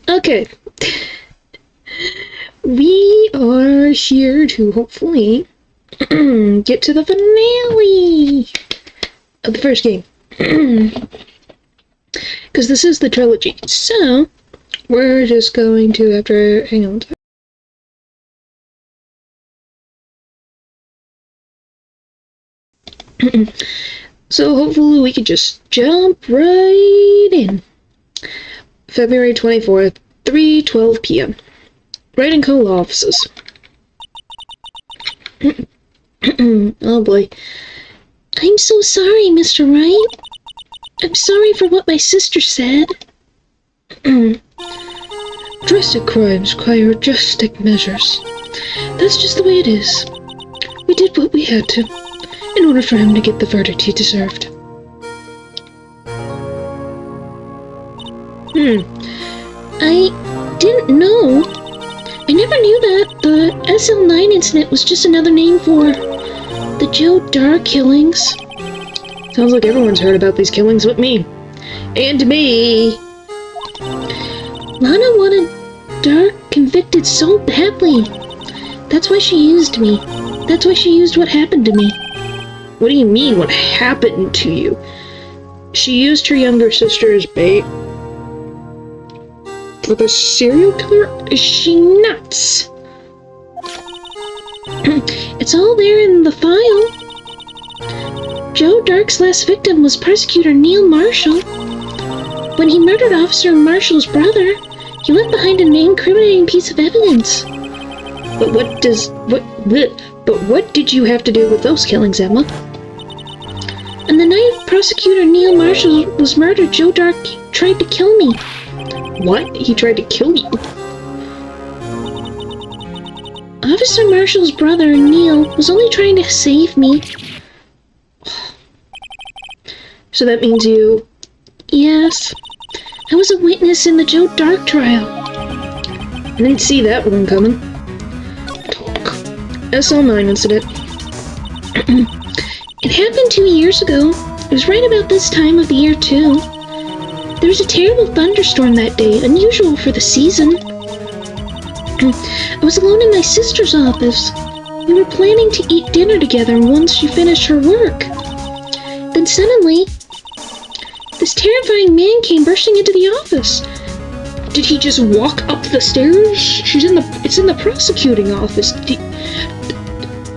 Okay. We are here to hopefully get to the finale of the first game. Because this is the trilogy. So, we're just going to, hang on. So hopefully we could just jump right in. February 24th, 3:12 p.m. Wright and Co. offices. Oh boy. I'm so sorry, Mr. Wright. I'm sorry for what my sister said. Drastic crimes require drastic measures. That's just the way it is. We did what we had to, in order for him to get the verdict he deserved. I didn't know. I never knew that the SL9 incident was just another name for the Joe Dark killings. Sounds like everyone's heard about these killings but me. And me! Lana wanted Dark convicted so badly. That's why she used me. That's why she used what happened to me. What do you mean, what happened to you? She used her younger sister as bait. For the serial killer? Is she nuts? It's all there in the file. Joe Dark's last victim was prosecutor Neil Marshall. When he murdered Officer Marshall's brother, he left behind an incriminating piece of evidence. But what did you have to do with those killings, Emma? On the night Prosecutor Neil Marshall was murdered, Joe Dark tried to kill me. What? He tried to kill you? Officer Marshall's brother, Neil, was only trying to save me. So that means you... Yes. I was a witness in the Joe Dark trial. I didn't see that one coming. SL9 incident. It happened 2 years ago. It was right about this time of the year, too. There was a terrible thunderstorm that day, unusual for the season. I was alone in my sister's office. We were planning to eat dinner together once she finished her work. Then suddenly, this terrifying man came bursting into the office. Did he just walk up the stairs? It's in the prosecuting office.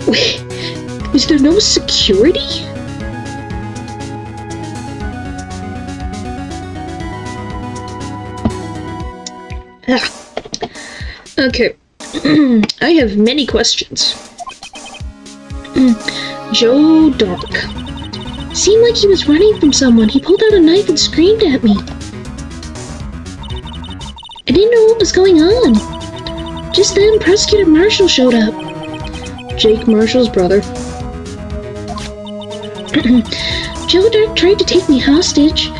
Wait, was there no security? Okay. I have many questions. Joe Dark. Seemed like he was running from someone. He pulled out a knife and screamed at me. I didn't know what was going on. Just then, Prosecutor Marshall showed up. Jake Marshall's brother. Joe Dark tried to take me hostage,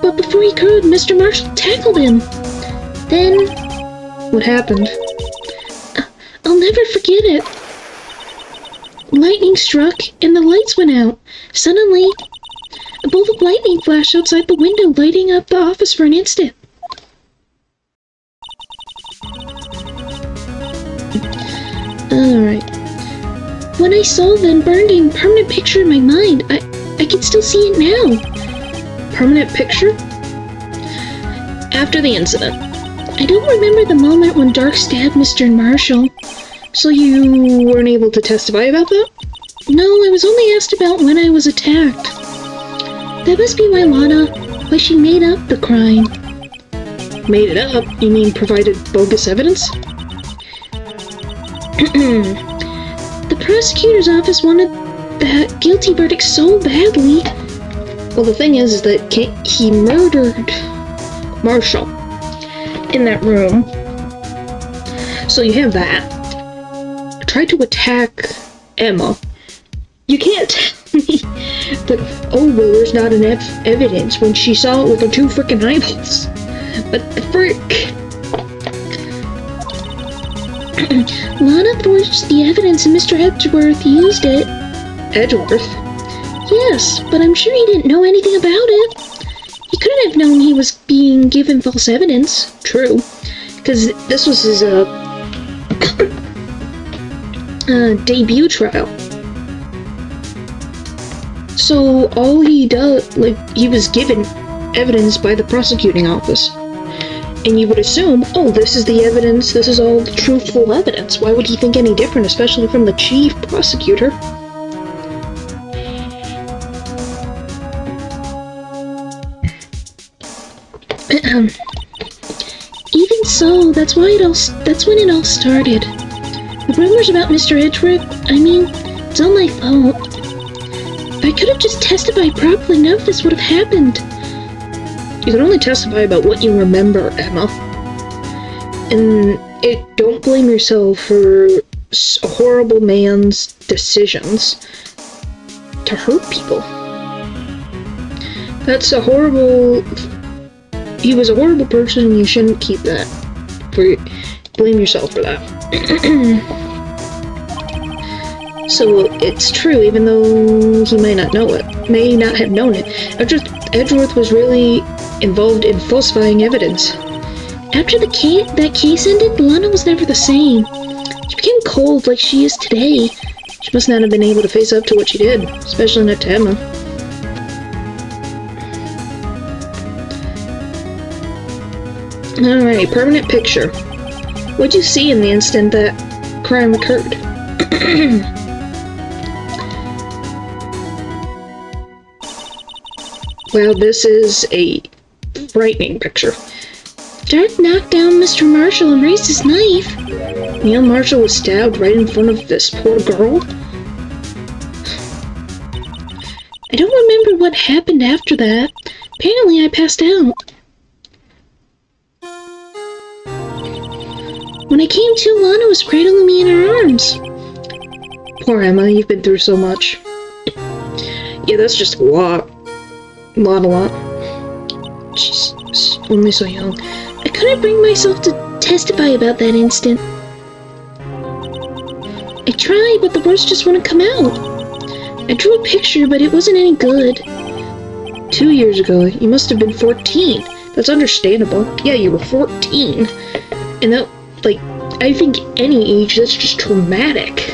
but before he could, Mr. Marshall tackled him. Then... What happened? I'll never forget it. Lightning struck, and the lights went out. Suddenly, a bolt of lightning flashed outside the window, lighting up the office for an instant. Alright. When I saw the burning permanent picture in my mind, I can still see it now. Permanent picture? After the incident. I don't remember the moment when Dark stabbed Mr. Marshall. So you weren't able to testify about that? No, I was only asked about when I was attacked. That must be why she made up the crime. Made it up? You mean provided bogus evidence? The prosecutor's office wanted that guilty verdict so badly. Well, the thing is that he murdered Marshall in that room. So you have that. Tried to attack Emma. You can't tell me that, oh, well, there's not enough evidence when she saw it with her two frickin' eyeballs. But the frick? Lana forged the evidence and Mr. Edgeworth used it. Edgeworth? Yes, but I'm sure he didn't know anything about it. He couldn't have known he was being given false evidence. True. Because this was his, debut trial. So all he does, like, he was given evidence by the prosecuting office. And you would assume, oh, this is the evidence, this is all the truthful evidence. Why would he think any different, especially from the chief prosecutor? Even so, that's when it all started. The rumors about Mr. Edgeworth, I mean, it's all my fault. If I could have just testified properly, none of this would have happened. You can only testify about what you remember, Emma. And don't blame yourself for a horrible man's decisions to hurt people. That's a horrible... He was a horrible person, and you shouldn't keep that. Blame yourself for that. So it's true, even though he may not have known it. Edgeworth was really involved in falsifying evidence. After that case ended, Lana was never the same. She became cold like she is today. She must not have been able to face up to what she did, especially not to Emma. Alright, permanent picture. What'd you see in the instant that crime occurred? Well, this is a frightening picture. Dark knocked down Mr. Marshall and raised his knife. Neil Marshall was stabbed right in front of this poor girl. I don't remember what happened after that. Apparently I passed out. When I came to, Lana was cradling me in her arms. Poor Emma, you've been through so much. Yeah, that's just a lot. A lot. She's only so young. I couldn't bring myself to testify about that instant. I tried, but the words just wouldn't come out. I drew a picture, but it wasn't any good. 2 years ago, you must have been 14. That's understandable. Yeah, you were 14. And that, like, I think any age, that's just traumatic.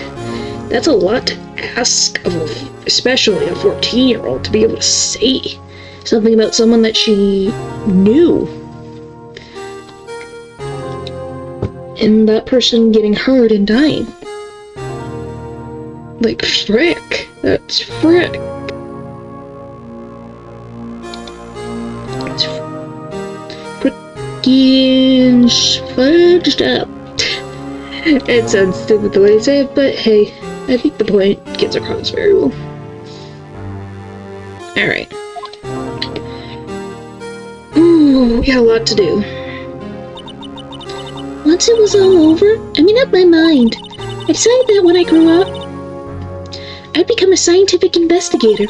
That's a lot to ask of, especially a 14-year-old, to be able to say something about someone that she knew. And that person getting hurt and dying. Like, frick. That's frick. It's frickin' fudged up. It sounds stupid the way I say it, but hey, I think the point gets across very well. Alright. Ooh, we got a lot to do. Once it was all over, I made up my mind. I decided that when I grew up, I'd become a scientific investigator.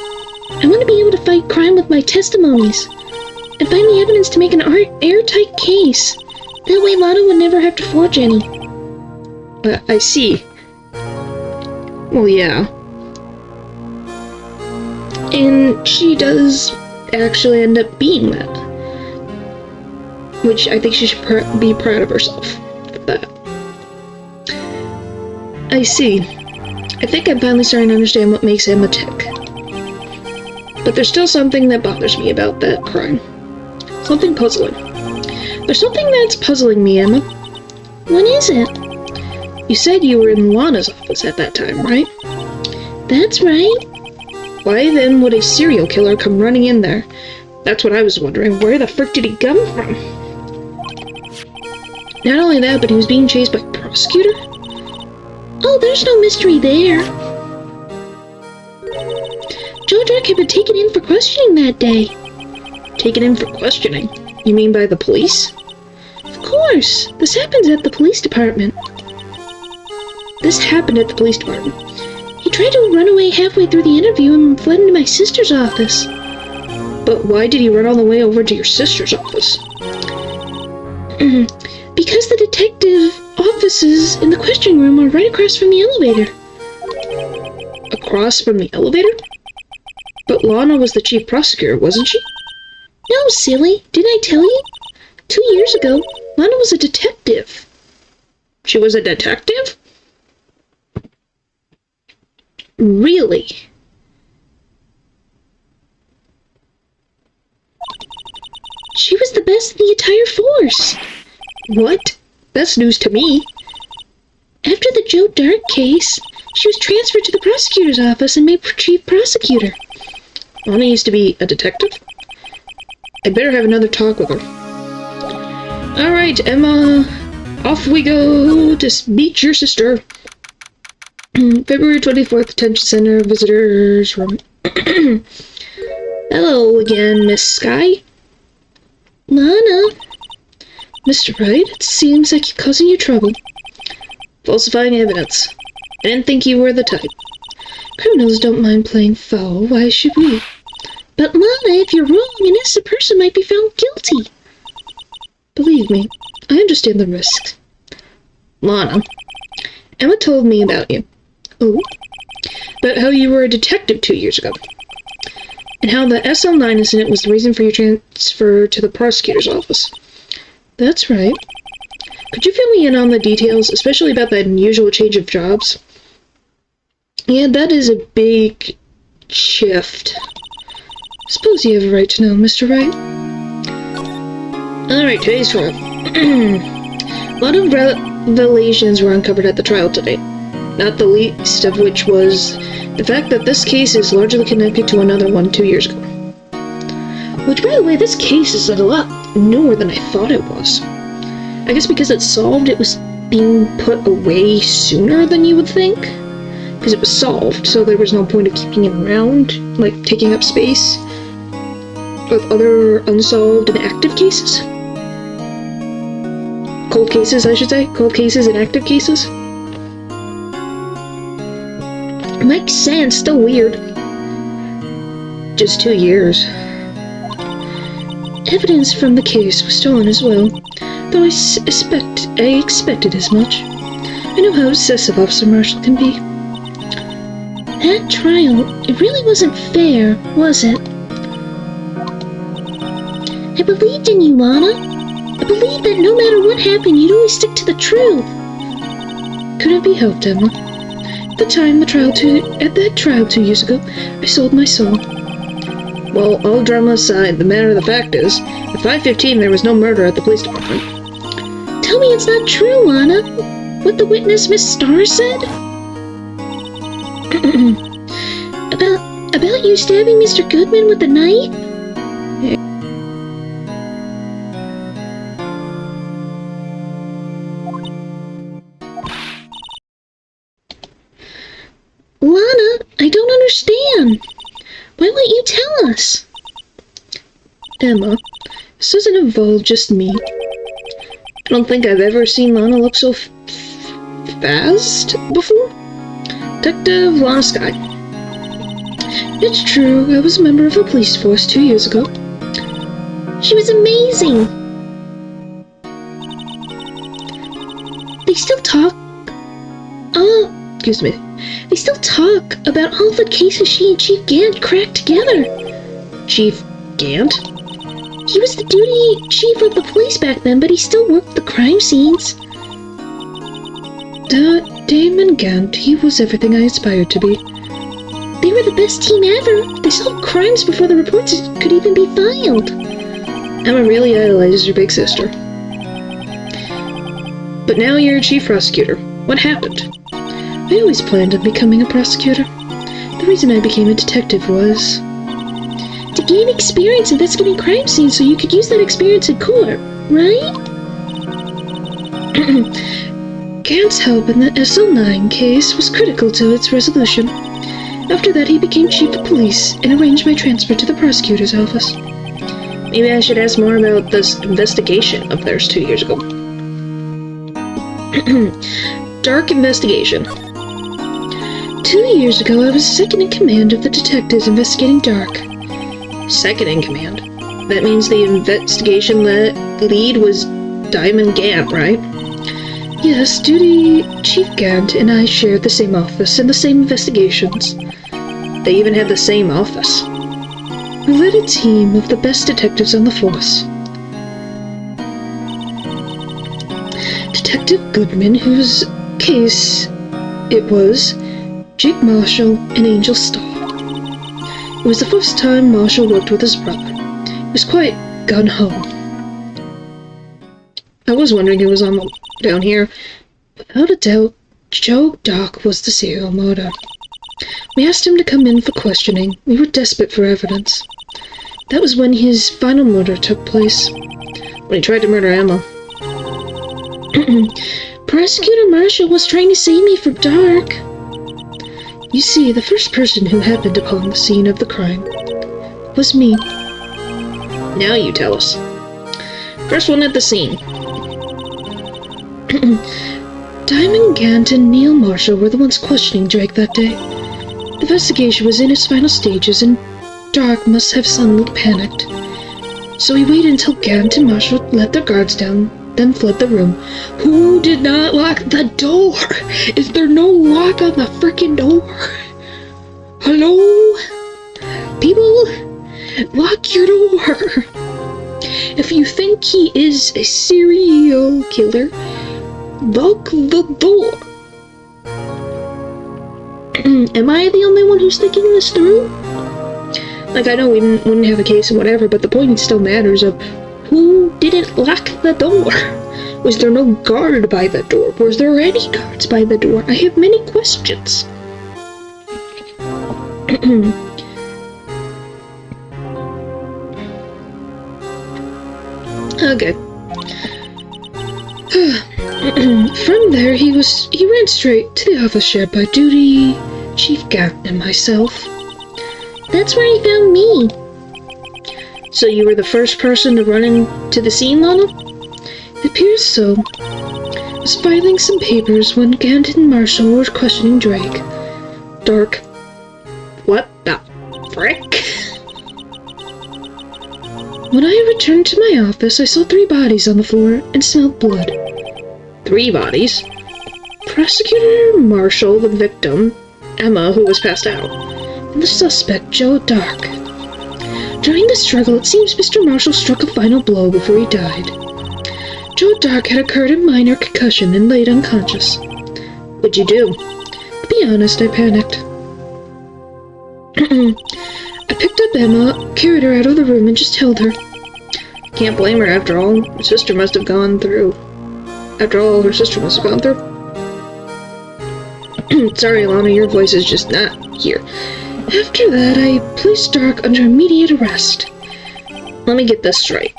I want to be able to fight crime with my testimonies and find the evidence to make an airtight case. That way Lana would never have to forge any. I see. Well, yeah. And she does actually end up being that. Which I think she should be proud of herself for that. I see. I think I'm finally starting to understand what makes Emma tick. But there's still something that bothers me about that crime. Something puzzling. There's something that's puzzling me, Emma. What is it? You said you were in Lana's office at that time, right? That's right. Why then would a serial killer come running in there? That's what I was wondering. Where the frick did he come from? Not only that, but he was being chased by a prosecutor? Oh, there's no mystery there. Joe Dirk had been taken in for questioning that day. Taken in for questioning? You mean by the police? Of course. This happens at the police department. This happened at the police department. He tried to run away halfway through the interview and fled into my sister's office. But why did he run all the way over to your sister's office? Because the detective offices in the questioning room are right across from the elevator. Across from the elevator? But Lana was the chief prosecutor, wasn't she? No, silly. Didn't I tell you? 2 years ago, Lana was a detective. She was a detective? Really? She was the best in the entire force. What? That's news to me. After the Joe Dart case, she was transferred to the prosecutor's office and made chief prosecutor. Lana used to be a detective? I better have another talk with her. Alright, Emma. Off we go to meet your sister. February 24th, Attention Center, Visitors Room. Hello again, Miss Sky. Lana. Mr. Wright, it seems like you're causing you trouble. Falsifying evidence. I didn't think you were the type. Criminals don't mind playing foul, why should we? But Lana, if you're wrong, an innocent person might be found guilty. Believe me, I understand the risks. Lana, Emma told me about you. Oh? About how you were a detective 2 years ago. And how the SL9 incident was the reason for your transfer to the prosecutor's office. That's right. Could you fill me in on the details, especially about that unusual change of jobs? Yeah, that is a big shift. Suppose you have a right to know, Mr. Wright. Alright, today's trial. A lot of revelations were uncovered at the trial today. Not the least of which was the fact that this case is largely connected to another one 2 years ago. Which, by the way, this case is a lot newer than I thought it was. I guess because it's solved, it was being put away sooner than you would think. Because it was solved, so there was no point of keeping it around, like taking up space with other unsolved and active cases. Cold cases, I should say. Cold cases and active cases. Makes sense, still weird. Just 2 years. Evidence from the case was stolen as well, though I expected as much. I know how obsessive Officer Marshall can be. That trial, it really wasn't fair, was it? I believed in you, Lana. I believed that no matter what happened, you'd always stick to the truth. Couldn't be helped, Emma. At that trial 2 years ago, I sold my soul. Well, all drama aside, the matter of the fact is, at 5:15 there was no murder at the police department. Tell me it's not true, Lana. What the witness, Miss Starr, said? About you stabbing Mr. Goodman with the knife? Lana, I don't understand. Why won't you tell us? Emma, this doesn't involve just me. I don't think I've ever seen Lana look so fast before. Detective Lana Sky. It's true, I was a member of a police force 2 years ago. She was amazing! They still talk... excuse me. They still talk about all the cases she and Chief Gant cracked together. Chief Gant? He was the duty chief of the police back then, but he still worked the crime scenes. Damon Gant, he was everything I aspired to be. They were the best team ever. They solved crimes before the reports could even be filed. Emma really idolizes your big sister. But now you're a chief prosecutor. What happened? I always planned on becoming a prosecutor. The reason I became a detective was to gain experience investigating crime scenes so you could use that experience in court, right? Gant's help in the SL9 case was critical to its resolution. After that, he became chief of police and arranged my transfer to the prosecutor's office. Maybe I should ask more about this investigation of theirs 2 years ago. Dark investigation. 2 years ago, I was second in command of the detectives investigating Dark. Second in command? That means the investigation lead was Diamond Gant, right? Yes, Duty Chief Gant and I shared the same office and the same investigations. They even had the same office. who led a team of the best detectives on the force. Detective Goodman, whose case it was, Jake Marshall, and Angel Starr. It was the first time Marshall worked with his brother. He was quite gung-ho. I was wondering who was down here. Without a doubt, Joe Dock was the serial murderer. We asked him to come in for questioning. We were desperate for evidence. That was when his final murder took place. When he tried to murder Emma. Prosecutor Marshall was trying to save me from Dark. You see, the first person who happened upon the scene of the crime was me. Now you tell us. First one at the scene. Diamond Gant and Neil Marshall were the ones questioning Drake that day. The investigation was in its final stages, and Dark must have suddenly panicked. So he waited until Gant and Marshall let their guards down, then fled the room. Who did not lock the door? Is there no lock on the frickin' door? Hello? People, lock your door. If you think he is a serial killer, lock the door. Am I the only one who's thinking this through? Like, I know we wouldn't have a case and whatever, but the point still matters of who didn't lock the door? Was there no guard by the door? Was there any guards by the door? I have many questions. Okay. From there, he ran straight to the office shared by Duty, Chief Gant, and myself. That's where he found me. So you were the first person to run into the scene, Lana? It appears so. I was filing some papers when Gant and Marshall were questioning Drake. Dark. What the frick? When I returned to my office, I saw 3 bodies on the floor and smelled blood. 3 bodies? Prosecutor Marshall, the victim, Emma, who was passed out, and the suspect, Joe Dark. During the struggle, it seems Mr. Marshall struck a final blow before he died. Joe Dark had occurred a minor concussion and laid unconscious. What'd you do? To be honest, I panicked. I picked up Emma, carried her out of the room, and just held her. Can't blame her after all. Her sister must have gone through. After all, her sister must have gone through. Sorry, Lana, your voice is just not here. After that, I placed Dark under immediate arrest. Let me get this straight.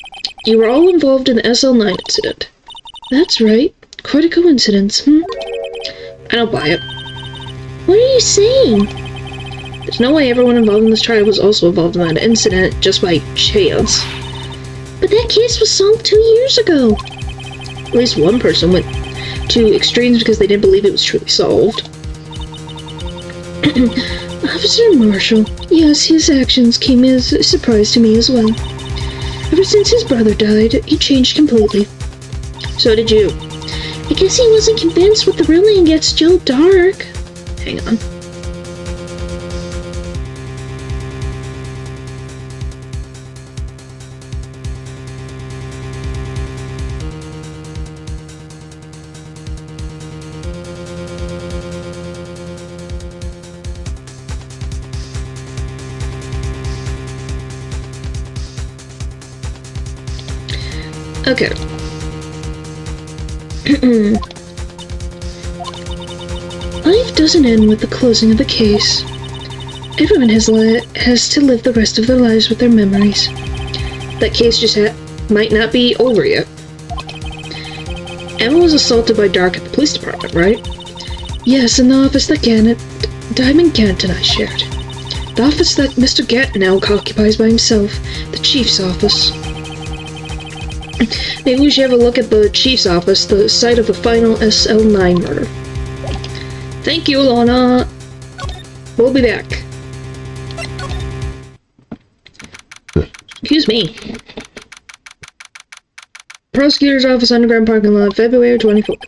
You were all involved in the SL9 incident. That's right. Quite a coincidence, I don't buy it. What are you saying? There's no way everyone involved in this trial was also involved in that incident just by chance. But that case was solved 2 years ago. At least one person went to extremes because they didn't believe it was truly solved. Officer Marshall, yes, his actions came as a surprise to me as well. Ever since his brother died, he changed completely. So did you. I guess he wasn't convinced with the ruling against Joe Dark. Hang on. Okay. Life doesn't end with the closing of the case. Everyone has to live the rest of their lives with their memories. That case just might not be over yet. Emma was assaulted by Dark at the police department, right? Yes, in the office that Diamond Gant and I shared. The office that Mr. Gant now occupies by himself, the chief's office. Maybe we should have a look at the chief's office, the site of the final SL9 murder. Thank you, Lana. We'll be back. Excuse me. Prosecutor's office, underground parking lot, February 24th.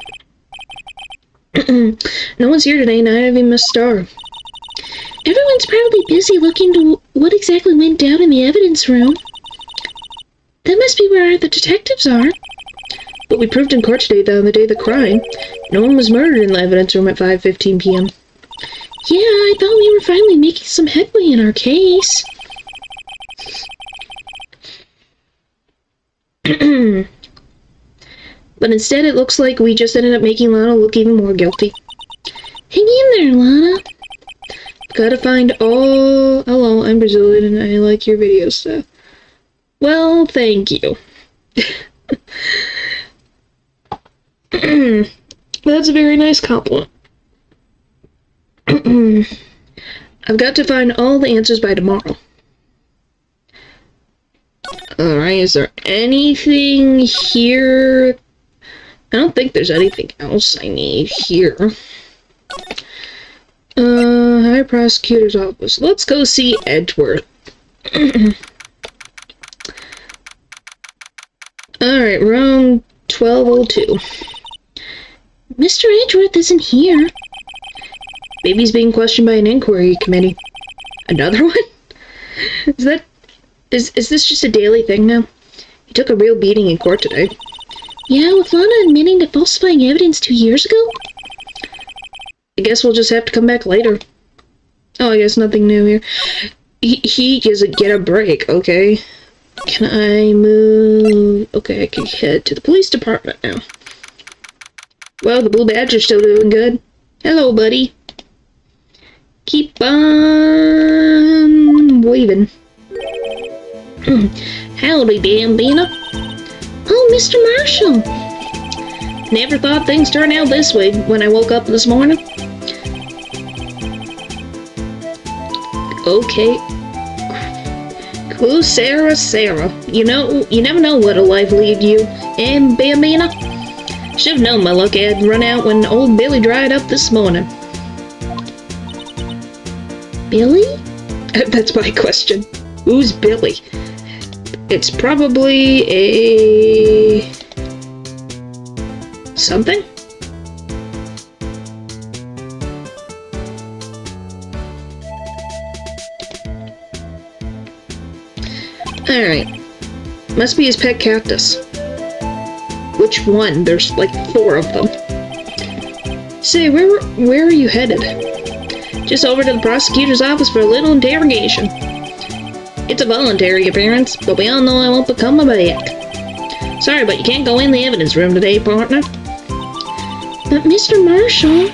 No one's here today, not even Miss Starr. Everyone's probably busy looking to what exactly went down in the evidence room. That must be where the detectives are. But we proved in court today that on the day of the crime, no one was murdered in the evidence room at 5:15 p.m. Yeah, I thought we were finally making some headway in our case. But instead, it looks like we just ended up making Lana look even more guilty. Hang in there, Lana. Gotta find all... Hello, I'm Brazilian and I like your video stuff. Well, thank you. That's a very nice compliment. I've got to find all the answers by tomorrow. Alright, is there anything here? I don't think there's anything else I need here. High Prosecutor's Office. Let's go see Edgeworth. Alright, room 1202. Mr. Edgeworth isn't here. Maybe he's being questioned by an inquiry committee. Another one? Is this just a daily thing now? He took a real beating in court today. Yeah, with Lana admitting to falsifying evidence 2 years ago? I guess we'll just have to come back later. Oh, I guess nothing new here. He doesn't get a break, okay? Can I move? Okay, I can head to the police department now. Well, the Blue Badger's still doing good. Hello, buddy. Keep on waving. Howdy, Bambina. Oh, Mr. Marshall. Never thought things turned out this way when I woke up this morning. Okay. Cool, Sarah. You know, you never know what'll life lead you. And Bambina? Should've known my luck had run out when old Billy dried up this morning. Billy? That's my question. Who's Billy? It's probably a... something? Alright. Must be his pet cactus. Which one? There's like 4 of them. Say, where are you headed? Just over to the prosecutor's office for a little interrogation. It's a voluntary appearance, but we all know I won't become a back. Sorry, but you can't go in the evidence room today, partner. But Mr. Marshall,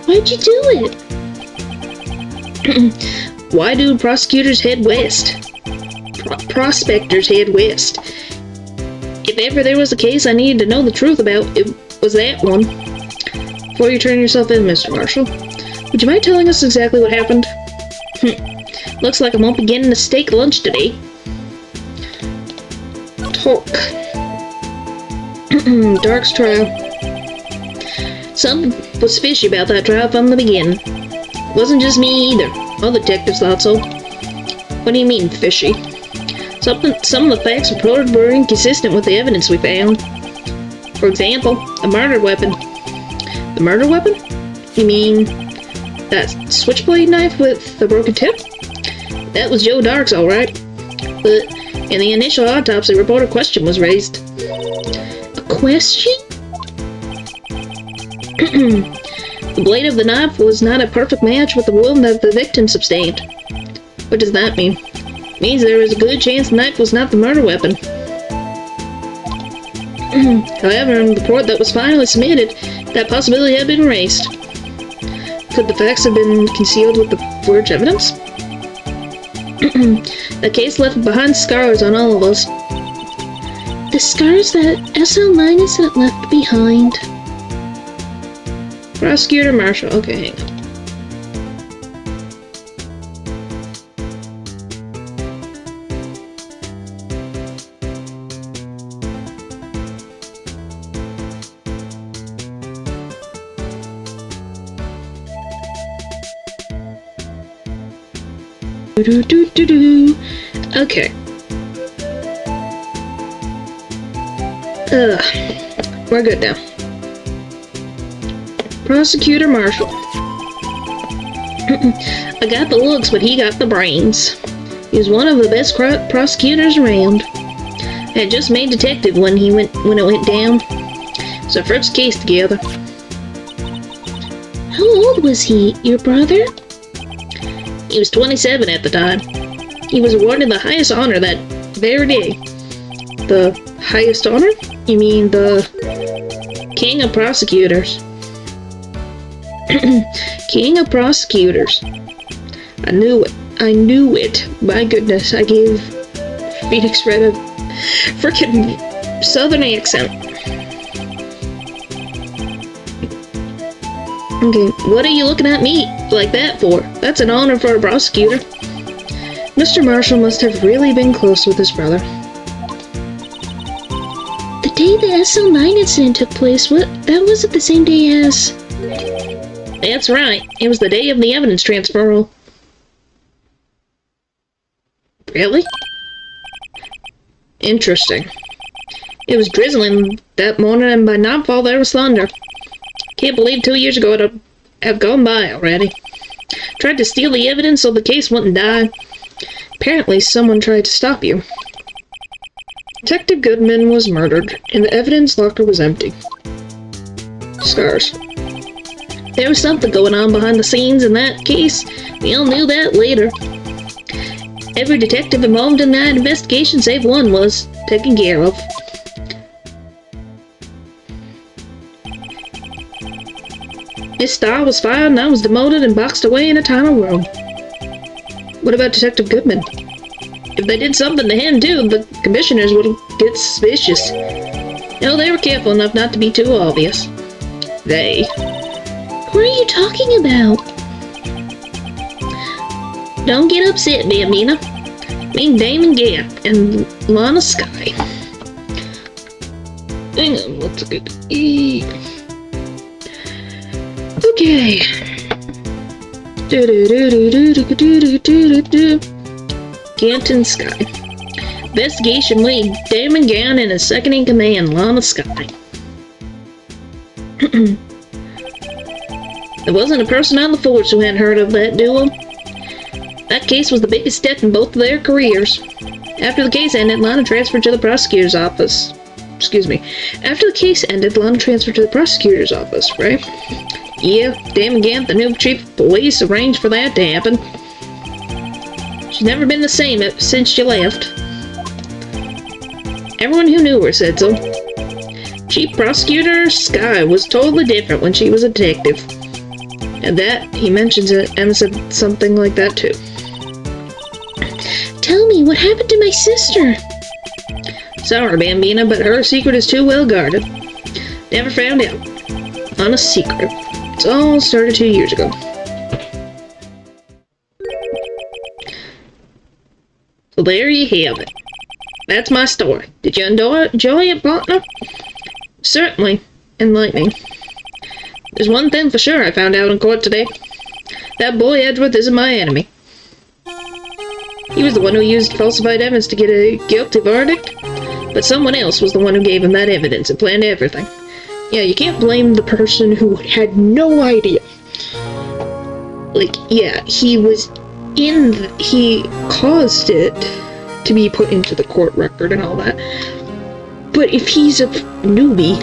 why'd you do it? Why do prosecutors head west? Prospectors head west. If ever there was a case I needed to know the truth about, it was that one. Before you turn yourself in, Mr. Marshall, would you mind telling us exactly what happened? Looks like I won't be getting a steak lunch today. Talk. Dark's trial. Something was fishy about that trial from the beginning. Wasn't just me either. All the detectives thought so. What do you mean, fishy? Some of the facts reported were inconsistent with the evidence we found. For example, a murder weapon. The murder weapon? You mean that switchblade knife with the broken tip? That was Joe Dark's, alright. But in the initial autopsy report, a question was raised. A question? The blade of the knife was not a perfect match with the wound that the victim sustained. What does that mean? It means there is a good chance the knife was not the murder weapon. However, in the report that was finally submitted, that possibility had been erased. Could the facts have been concealed with the forged evidence? The case left behind scars on all of us. The scars that SL9 had left behind. Prosecutor Marshall. Okay, hang on. Okay. We're good now. Prosecutor Marshall. I got the looks, but he got the brains. He was one of the best prosecutors around. I had just made detective when it went down. It was our first case together. How old was he, your brother? He was 27 at the time. He was awarded the highest honor that very day. The highest honor? You mean the King of Prosecutors. King of Prosecutors. I knew it. My goodness, I gave Phoenix Red a frickin' southern accent. Okay, what are you looking at me like that for? That's an honor for a prosecutor. Mr. Marshall must have really been close with his brother. The day the SL9 incident took place, that wasn't the same day as... That's right. It was the day of the evidence transferal. Really? Interesting. It was drizzling that morning, and by nightfall there was thunder. Can't believe 2 years ago it'd have gone by already. Tried to steal the evidence so the case wouldn't die. Apparently someone tried to stop you. Detective Goodman was murdered, and the evidence locker was empty. Scars. There was something going on behind the scenes in that case. We all knew that later. Every detective involved in that investigation, save one, was taken care of. His star was fired and I was demoted and boxed away in a tunnel room. What about Detective Goodman? If they did something to him too, the commissioners would get suspicious. No, they were careful enough not to be too obvious. They. What are you talking about? Don't get upset, Bambina. Me, Damon Gap, and Lana Sky. Hang on, what's good to eat? Okay. Canton Sky. Investigation lead, Damon Gown and his second in command, Lana Sky. There wasn't a person on the force who hadn't heard of that duo. That case was the biggest step in both of their careers. After the case ended, Lana transferred to the prosecutor's office. Excuse me. After the case ended, Lana transferred to the prosecutor's office, right? Yeah, Damon Gant, the new chief of police, arranged for that to happen. She's never been the same since she left. Everyone who knew her said so. Chief Prosecutor Sky was totally different when she was a detective. And that, he mentions it, Emma said something like that too. Tell me, what happened to my sister? Sorry, Bambina, but her secret is too well guarded. Never found out. On a secret. It's all started 2 years ago. So there you have it. That's my story. Did you enjoy it, partner? Certainly. Enlightening. There's one thing for sure I found out in court today. That boy Edgeworth isn't my enemy. He was the one who used falsified evidence to get a guilty verdict, but someone else was the one who gave him that evidence and planned everything. Yeah, you can't blame the person who had no idea. Like, yeah, he caused it to be put into the court record and all that. But if he's a newbie,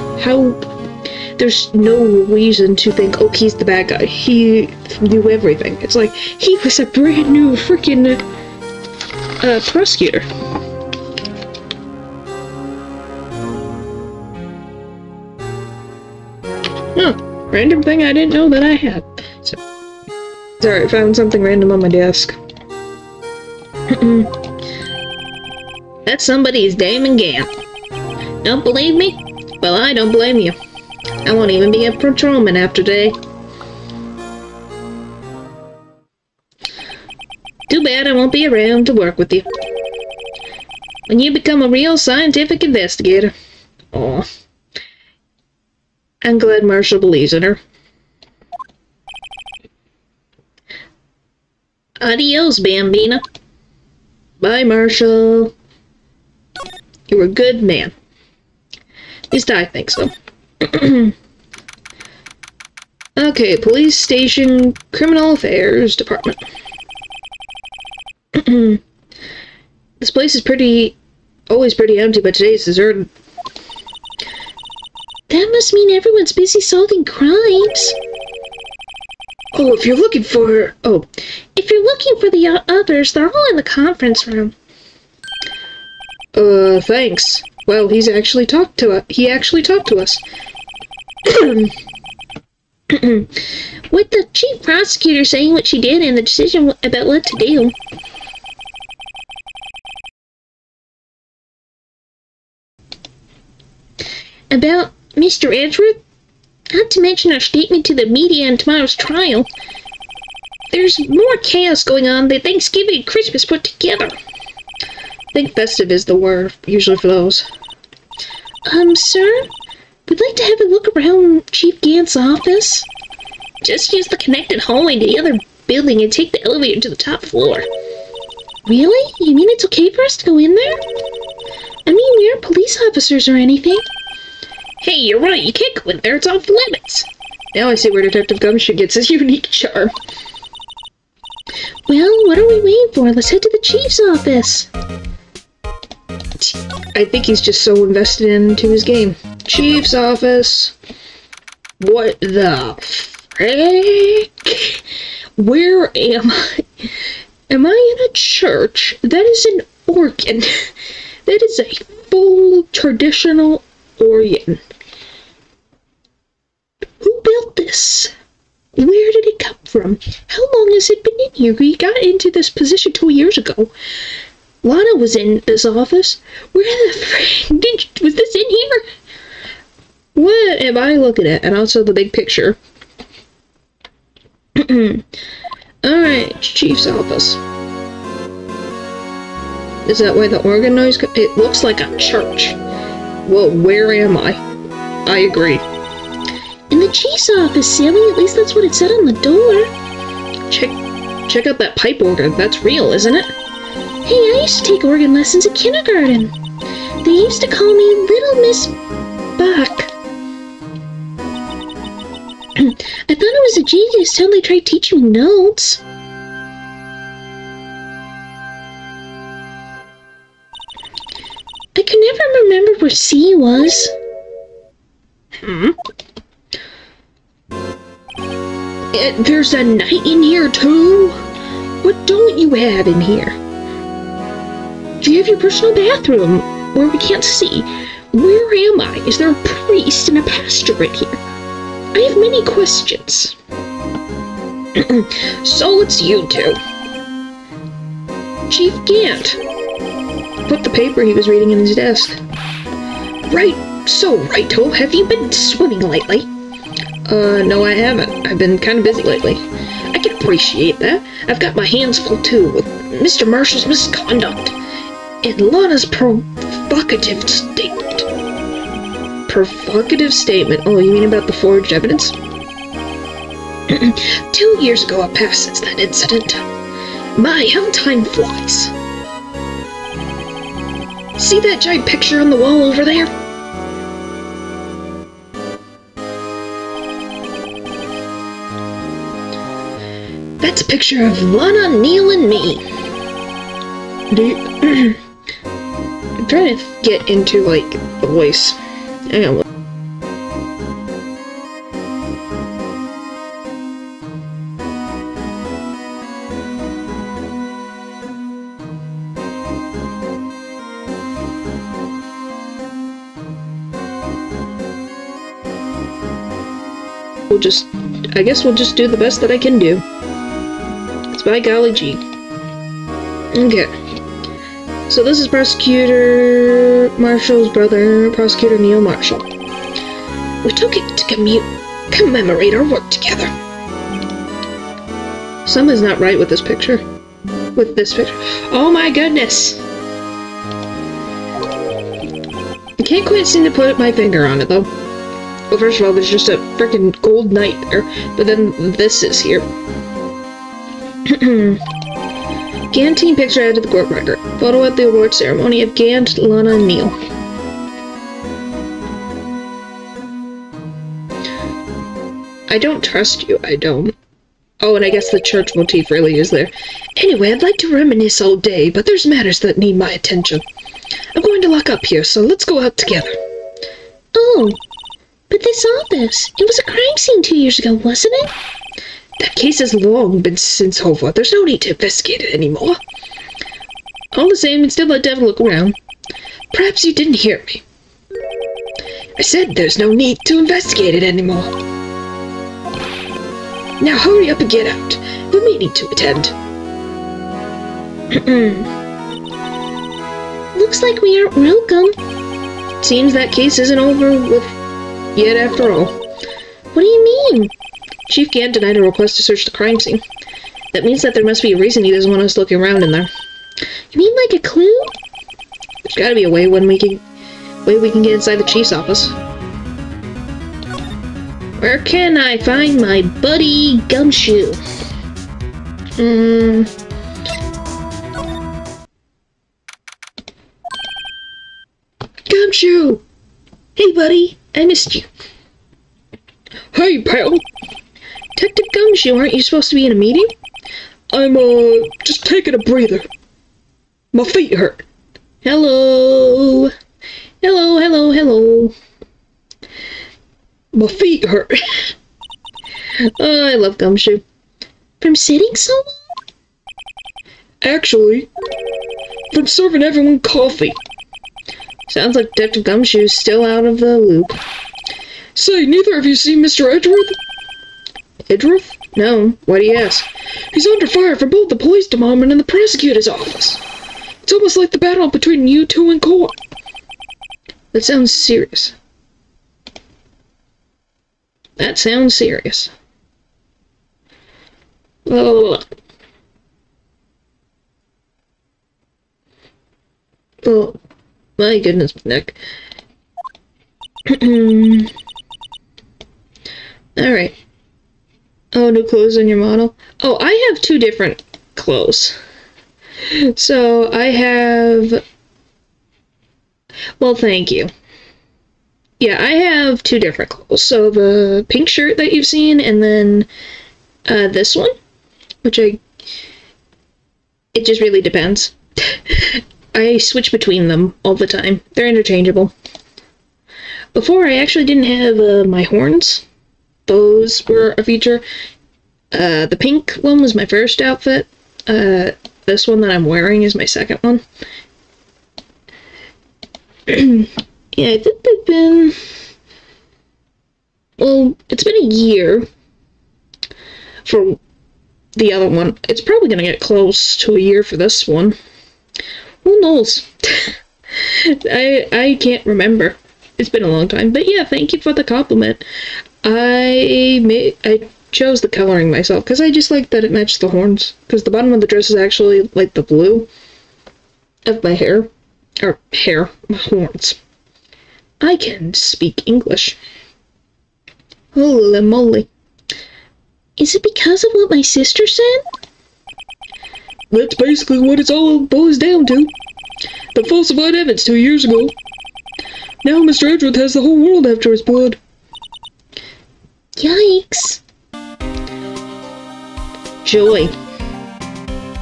there's no reason to think, oh, he's the bad guy. He knew everything. It's like, he was a brand new freaking prosecutor. Huh, random thing I didn't know that I had. So, sorry, I found something random on my desk. That somebody is Damon Gant. Don't believe me? Well, I don't blame you. I won't even be a patrolman after today. Too bad I won't be around to work with you. When you become a real scientific investigator. Aw. I'm glad Marshall believes in her. Adios, Bambina. Bye, Marshall. You were a good man. At least I think so. Okay, police station, criminal affairs department. This place is always pretty empty, but today's deserted. That must mean everyone's busy solving crimes. Oh, if you're looking for... Oh, If you're looking for the others, they're all in the conference room. thanks. Well, he actually talked to us. With the chief prosecutor saying what she did and the decision about what to do. About Mr. Edgeworth? Not to mention our statement to the media in tomorrow's trial. There's more chaos going on than Thanksgiving and Christmas put together. I think festive is the word usually for those. Sir? We'd like to have a look around Chief Gant's office. Just use the connected hallway to the other building and take the elevator to the top floor. Really? You mean it's okay for us to go in there? I mean, we aren't police officers or anything. Hey, you're right, you can't go in there, it's off limits. Now I see where Detective Gumshoe gets his unique charm. Well, what are we waiting for? Let's head to the chief's office. I think he's just so invested into his game. Chief's office. What the frick? Where am I? Am I in a church? That is an organ. That is a full traditional organ. Who built this? Where did it come from? How long has it been in here? We got into this position 2 years ago. Lana was in this office. Where the frick was this in here? What am I looking at? And also the big picture. Alright, chief's office. Is that why the organ noise it looks like a church. Whoa, where am I? I agree. In the chief's office, silly. At least that's what it said on the door. Check out that pipe organ. That's real, isn't it? Hey, I used to take organ lessons at kindergarten. They used to call me Little Miss Buck. I thought it was a genius till they tried teaching me notes. I could never remember where C was. There's a knight in here too? What don't you have in here? Do you have your personal bathroom where we can't see? Where am I? Is there a priest and a pastor in here? I have many questions. So it's you two. Chief Gant. Put the paper he was reading in his desk. Right, so Righto, have you been swimming lately? No I haven't. I've been kind of busy lately. I can appreciate that. I've got my hands full too with Mr. Marshall's misconduct and Lana's provocative statement. Provocative statement? Oh, you mean about the forged evidence? 2 years ago have passed since that incident. My, how time flies. See that giant picture on the wall over there? That's a picture of Lana, Neil, and me. I'm trying to get into, like, the voice. Hang on. I guess we'll just do the best that I can do. It's by golly gee. Okay. So this is Prosecutor Marshall's brother, Prosecutor Neil Marshall. We took it to commemorate our work together. Something's not right with this picture. Oh my goodness! I can't quite seem to put my finger on it though. Well, first of all, there's just a freaking gold knight there, but then this is here. Gant team picture added to the court record. Photo at the award ceremony of Gant, Lana, and Neil. I don't trust you, I don't. Oh, and I guess the church motif really is there. Anyway, I'd like to reminisce all day, but there's matters that need my attention. I'm going to lock up here, so let's go out together. Oh, but this office, it was a crime scene 2 years ago, wasn't it? That case has long been since over. There's no need to investigate it anymore. All the same, we'd still like to have a look around. Perhaps you didn't hear me. I said there's no need to investigate it anymore. Now hurry up and get out. We're meeting to attend. Looks like we aren't welcome. Seems that case isn't over with yet after all. What do you mean? Chief Gant denied a request to search the crime scene. That means that there must be a reason he doesn't want us looking around in there. You mean like a clue? There's gotta be a way we can get inside the chief's office. Where can I find my buddy Gumshoe? Gumshoe! Hey, buddy, I missed you. Hey, pal! Detective Gumshoe, aren't you supposed to be in a meeting? I'm, just taking a breather. My feet hurt. Hello? Hello. My feet hurt. Oh, I love Gumshoe. From sitting so long? Actually, from serving everyone coffee. Sounds like Detective Gumshoe's still out of the loop. Say, neither of you seen Mr. Edgeworth? Edgeworth? No. Why do you ask? He's under fire from both the police department and the prosecutor's office. It's almost like the battle between you two in court. That sounds serious. That sounds serious. Oh, my goodness, Nick. Alright. Oh, new clothes on your model? Oh, I have two different clothes. So, I have... Well, thank you. Yeah, I have two different clothes. So, the pink shirt that you've seen, and then this one, which it just really depends. I switch between them all the time. They're interchangeable. Before, I actually didn't have my horns. Those were a feature. The pink one was my first outfit. This one that I'm wearing is my second one. Yeah, I think they've been... Well, it's been a year for the other one. It's probably gonna get close to a year for this one. Who knows? I can't remember. It's been a long time. But yeah, thank you for the compliment. I chose the coloring myself because I just like that it matched the horns. Because the bottom of the dress is actually like the blue of my hair. Or hair, my horns. I can speak English. Holy moly. Is it because of what my sister said? That's basically what it's all boils down to. The falsified evidence 2 years ago. Now Mr. Edgeworth has the whole world after his blood. Yikes. Joy.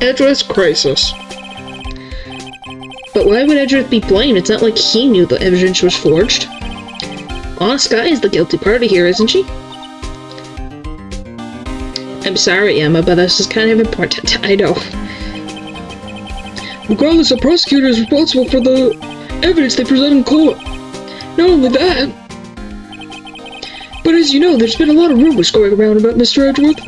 Edgeworth's crisis. But why would Edgeworth be blamed? It's not like he knew the evidence was forged. Honest Guy is the guilty party here, isn't she? I'm sorry, Emma, but this is kind of important. I know. Regardless, the prosecutor is responsible for the evidence they present in court. Not only that, but as you know, there's been a lot of rumors going around about Mr. Edgeworth.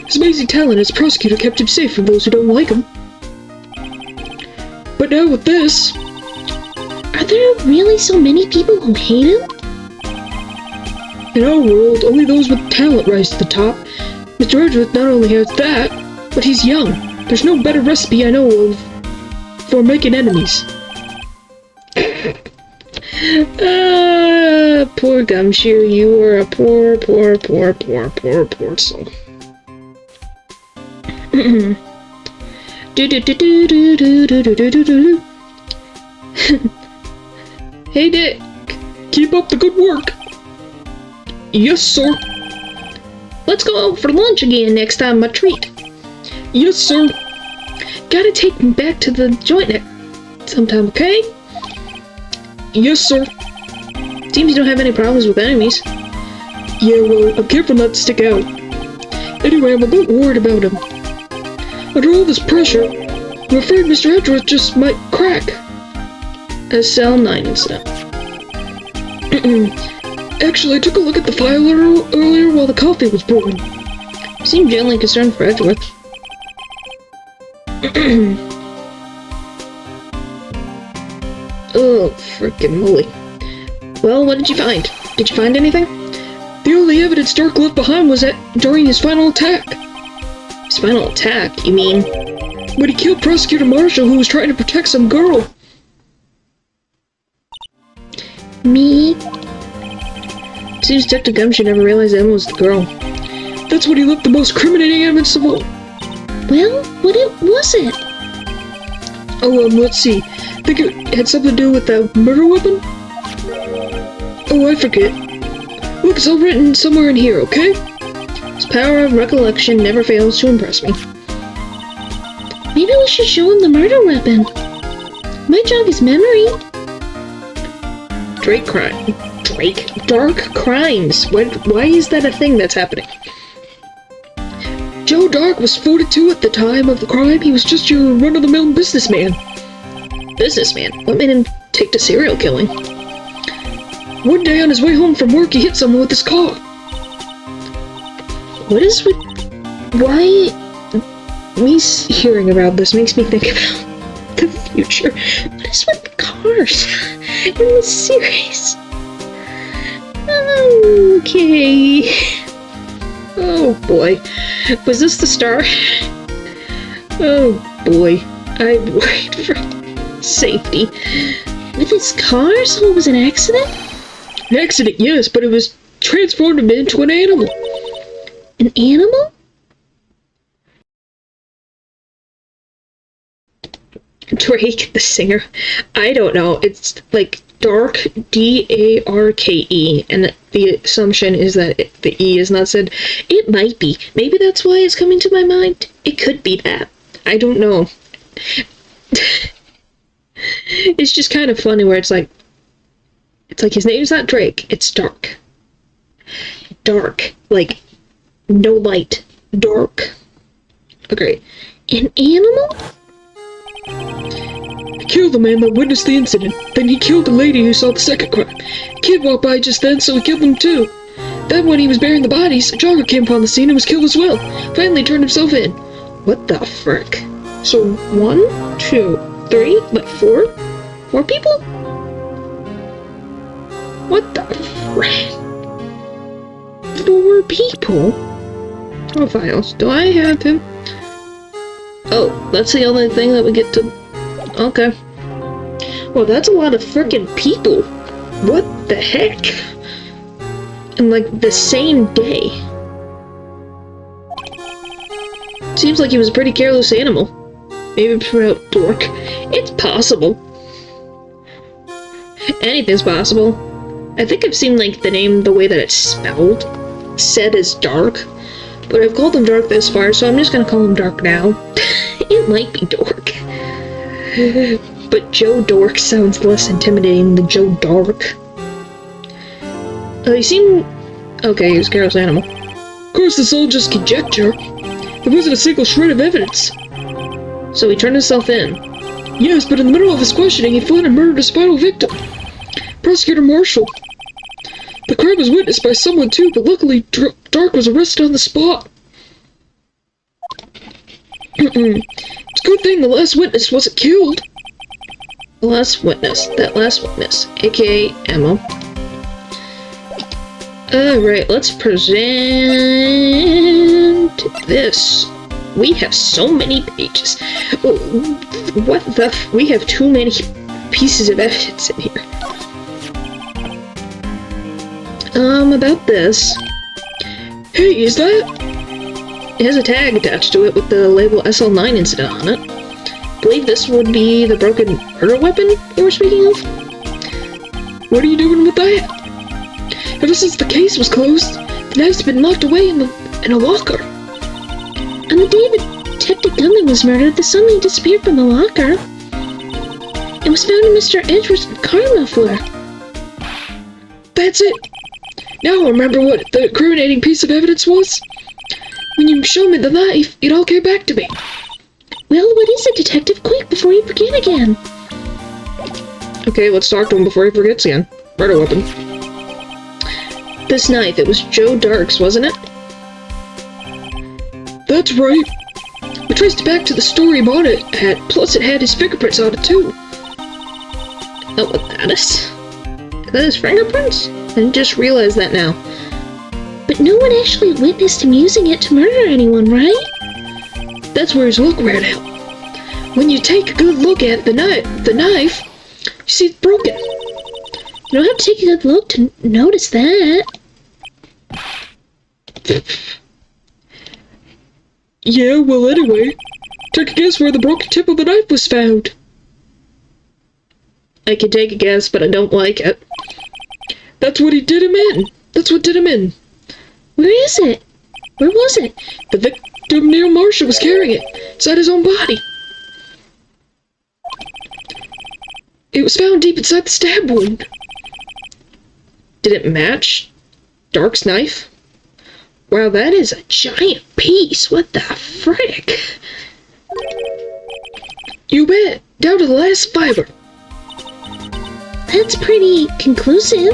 His amazing talent as prosecutor kept him safe from those who don't like him. But now with this... Are there really so many people who hate him? In our world, only those with talent rise to the top. Mr. Edgeworth not only has that, but he's young. There's no better recipe I know of for making enemies. Poor Gumshoe, you are a poor soul. Hey Dick, keep up the good work. Yes, sir. Let's go out for lunch again next time I treat. Yes, sir. Gotta take me back to the joint sometime, okay? Yes, sir. Seems you don't have any problems with enemies. Yeah, well, I'm careful not to stick out. Anyway, I'm a bit worried about him. Under all this pressure, I'm afraid Mr. Edgeworth just might crack. A cell 9 incident. Actually, I took a look at the file earlier while the coffee was brewing. You seem genuinely concerned for Edgeworth. Oh, frickin' moly. Well, what did you find? Did you find anything? The only evidence Dark left behind was during his final attack. His final attack, you mean? When he killed Prosecutor Marshall, who was trying to protect some girl. Me? Seems Detective Gumshoe never realized Emma was the girl. That's when he left the most criminating evidence of all. Well, what was it? Oh, let's see. Think it had something to do with that murder weapon? Oh, I forget. Look, it's all written somewhere in here, okay? His power of recollection never fails to impress me. Maybe we should show him the murder weapon. Might jog his memory. Dark crimes. Why is that a thing that's happening? Joe Dark was 42 at the time of the crime. He was just your run-of-the-mill businessman. Businessman? What made him take to serial killing? One day on his way home from work, he hit someone with his car. What is with... Why... Me hearing about this makes me think about the future. What is with cars in this series? Okay... Oh boy. Was this the start? Oh boy. I'm worried for safety. With his car? So it was an accident? An accident, yes, but it was transformed him into an animal. An animal? Drake, the singer. I don't know. It's like Dark, D-A-R-K-E, and the assumption is that the E is not said. It might be. Maybe that's why it's coming to my mind. It could be that. I don't know. It's just kind of funny where it's like his name's not Drake, it's Dark. Dark. Like, no light. Dark. Okay. An animal? He killed the man that witnessed the incident. Then he killed the lady who saw the second crime. A kid walked by just then, so he killed them too. Then when he was burying the bodies, a jogger came upon the scene and was killed as well. Finally turned himself in. What the frick? So 1, 2, 3, like 4? 4 people? What the frick? 4 people? Profiles. Do I have him? Oh, that's the only thing that we get to... Okay. Well, that's a lot of frickin' people. What the heck? In, like, the same day. Seems like he was a pretty careless animal. Maybe promote Dork. It's possible. Anything's possible. I think I've seen, like, the name, the way that it's spelled, said as Dark. But I've called him Dark this far, so I'm just gonna call him Dark now. It might be Dork. But Joe Dork sounds less intimidating than Joe Dark. You seem... Okay, he's a careless animal. Of course, this all just conjecture. There wasn't a single shred of evidence. So he turned himself in. Yes, but in the middle of his questioning, he fled and murdered his final victim. Prosecutor Marshall. The crime was witnessed by someone too, but luckily Dark was arrested on the spot. It's a good thing the last witness wasn't killed. The last witness. That last witness. A.K.A. Emma. Alright, let's present this. We have so many pages. What the we have too many pieces of evidence in here. About this. Hey, is that? It has a tag attached to it with the label SL9 incident on it. I believe this would be the broken murder weapon you were speaking of? What are you doing with that? Ever since the case was closed, the knife's been locked away in the in a locker. On the day that Detective Gunman was murdered, the sunlight disappeared from the locker. It was found in Mr. Edgeworth's car muffler. That's it. Now I remember what the incriminating piece of evidence was. When you showed me the knife, it all came back to me. Well, what is it, Detective? Quick, before you forget again. Okay, let's talk to him before he forgets again. Murder weapon. This knife, it was Joe Dark's, wasn't it? That's right. We traced it back to the store he bought it at, plus it had his fingerprints on it too. Oh, what that is? Is that his fingerprints? I just realized that now. But no one actually witnessed him using it to murder anyone, right? That's where his look ran out. When you take a good look at the knife, you see it's broken. You don't have to take a good look to notice that. Yeah, well anyway, take a guess where the broken tip of the knife was found. I can take a guess, but I don't like it. That's what did him in. That's what did him in. Where is it? Where was it? The victim, Neil Marshall, was carrying it inside his own body. It was found deep inside the stab wound. Did it match Dark's knife? Wow, that is a giant piece. What the frick? You bet. Down to the last fiber. That's pretty conclusive.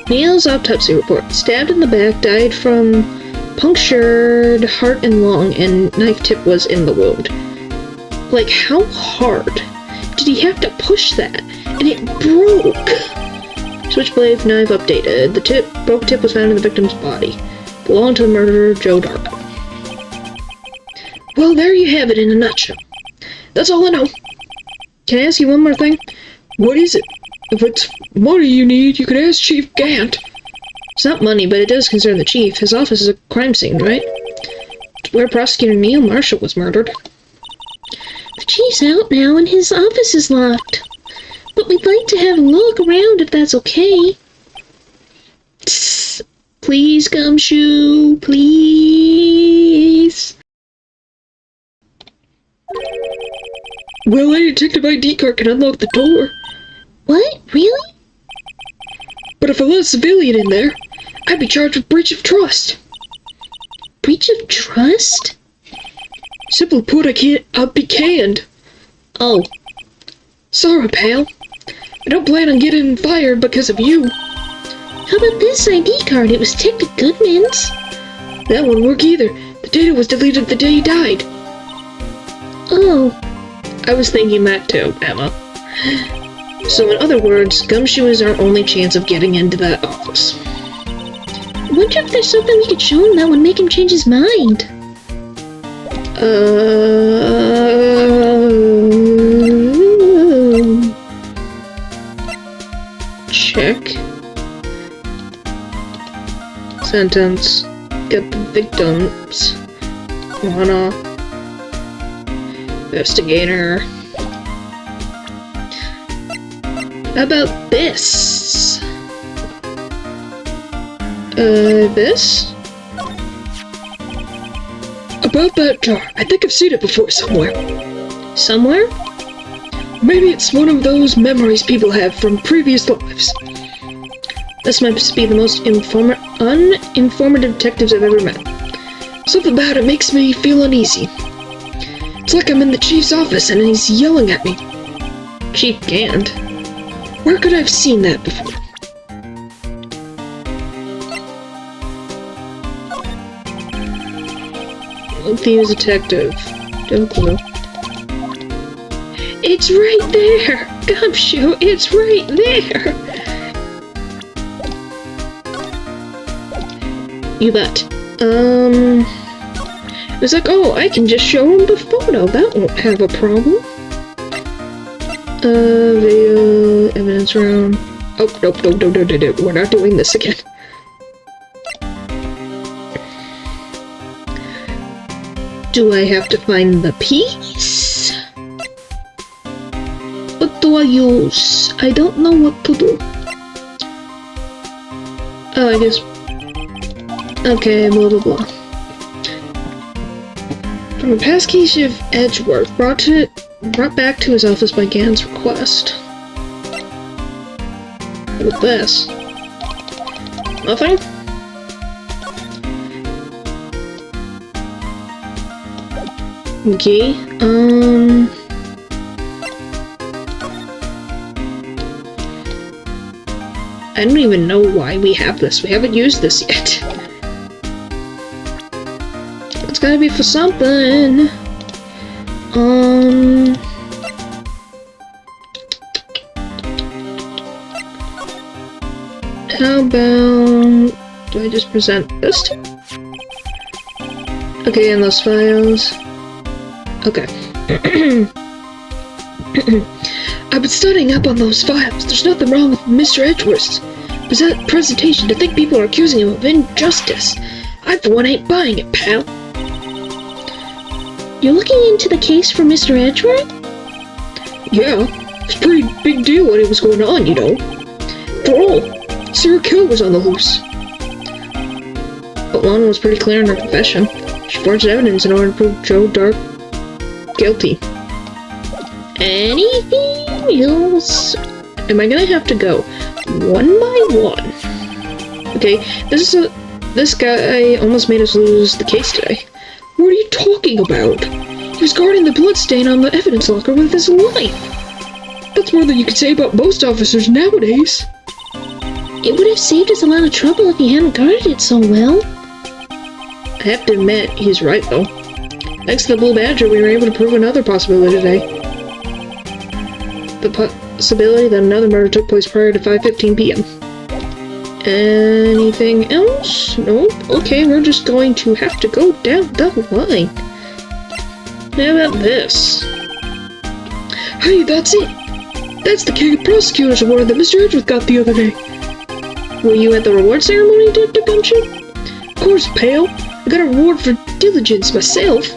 Neil's autopsy report. Stabbed in the back, died from punctured heart and lung, and knife tip was in the wound. Like, how hard did he have to push that? And it broke! Switchblade knife updated. The broken tip was found in the victim's body. Belonged to the murderer, Joe Dark. Well, there you have it in a nutshell. That's all I know. Can I ask you one more thing? What is it? If it's money you need, you could ask Chief Gant. It's not money, but it does concern the chief. His office is a crime scene, right? It's where Prosecutor Neil Marshall was murdered. The chief's out now and his office is locked. But we'd like to have a look around if that's okay. Tss, please, Gumshoe, please. Well, a detective ID card can unlock the door. What? Really? But if I let a civilian in there, I'd be charged with breach of trust. Breach of trust? Simply put, I'll be canned. Oh. Sorry, pal. I don't plan on getting fired because of you. How about this ID card? It was Detective Goodman's. That won't work either. The data was deleted the day he died. Oh. I was thinking that too, Emma. So in other words, Gumshoe is our only chance of getting into that office. I wonder if there's something we could show him that would make him change his mind. Check. Sentence. Get the victims. Wanna. Investigator. How about this? This? About that jar. I think I've seen it before somewhere. Somewhere? Maybe it's one of those memories people have from previous lives. This must be the most uninformative detectives I've ever met. Something about it makes me feel uneasy. It's like I'm in the chief's office and he's yelling at me. Chief Gant? Where could I have seen that before? Thea's detective. Don't clue. It's right there! Gumshoe, it's right there! You bet. It's like, oh, I can just show him the photo. That won't have a problem. Video, evidence room. Oh, nope, no. We're not doing this again. Do I have to find the piece? What do I use? I don't know what to do. Oh, I guess Okay, blah blah blah. From a past case of Edgeworth, brought back to his office by Gann's request. With this. Nothing? Okay, I don't even know why we have this. We haven't used this yet. It's gotta be for something. How about... do I just present this to? Okay, in those files. Okay. I've been studying up on those files. There's nothing wrong with Mr. Edgeworth's presentation to think people are accusing him of injustice. I, for one, ain't buying it, pal. You're looking into the case for Mr. Edgeworth? Yeah, it's a pretty big deal what was going on, you know. For all, serial killer was on the loose. But one was pretty clear in her confession. She forged evidence in order to prove Joe Dark guilty. Anything else? Am I gonna have to go one by one? Okay, this guy almost made us lose the case today. What are you talking about? He was guarding the bloodstain on the evidence locker with his life. That's more than you could say about most officers nowadays. It would have saved us a lot of trouble if he hadn't guarded it so well. I have to admit, he's right though. Thanks to the Blue Badger, we were able to prove another possibility today. The possibility that another murder took place prior to 5:15 p.m. Anything else? Nope. Okay, we're just going to have to go down the line. How about this? Hey, that's it! That's the King of Prosecutors Award that Mr. Edgeworth got the other day. Were you at the reward ceremony, Dr. Gumption? Of course, pal. I got a reward for diligence myself.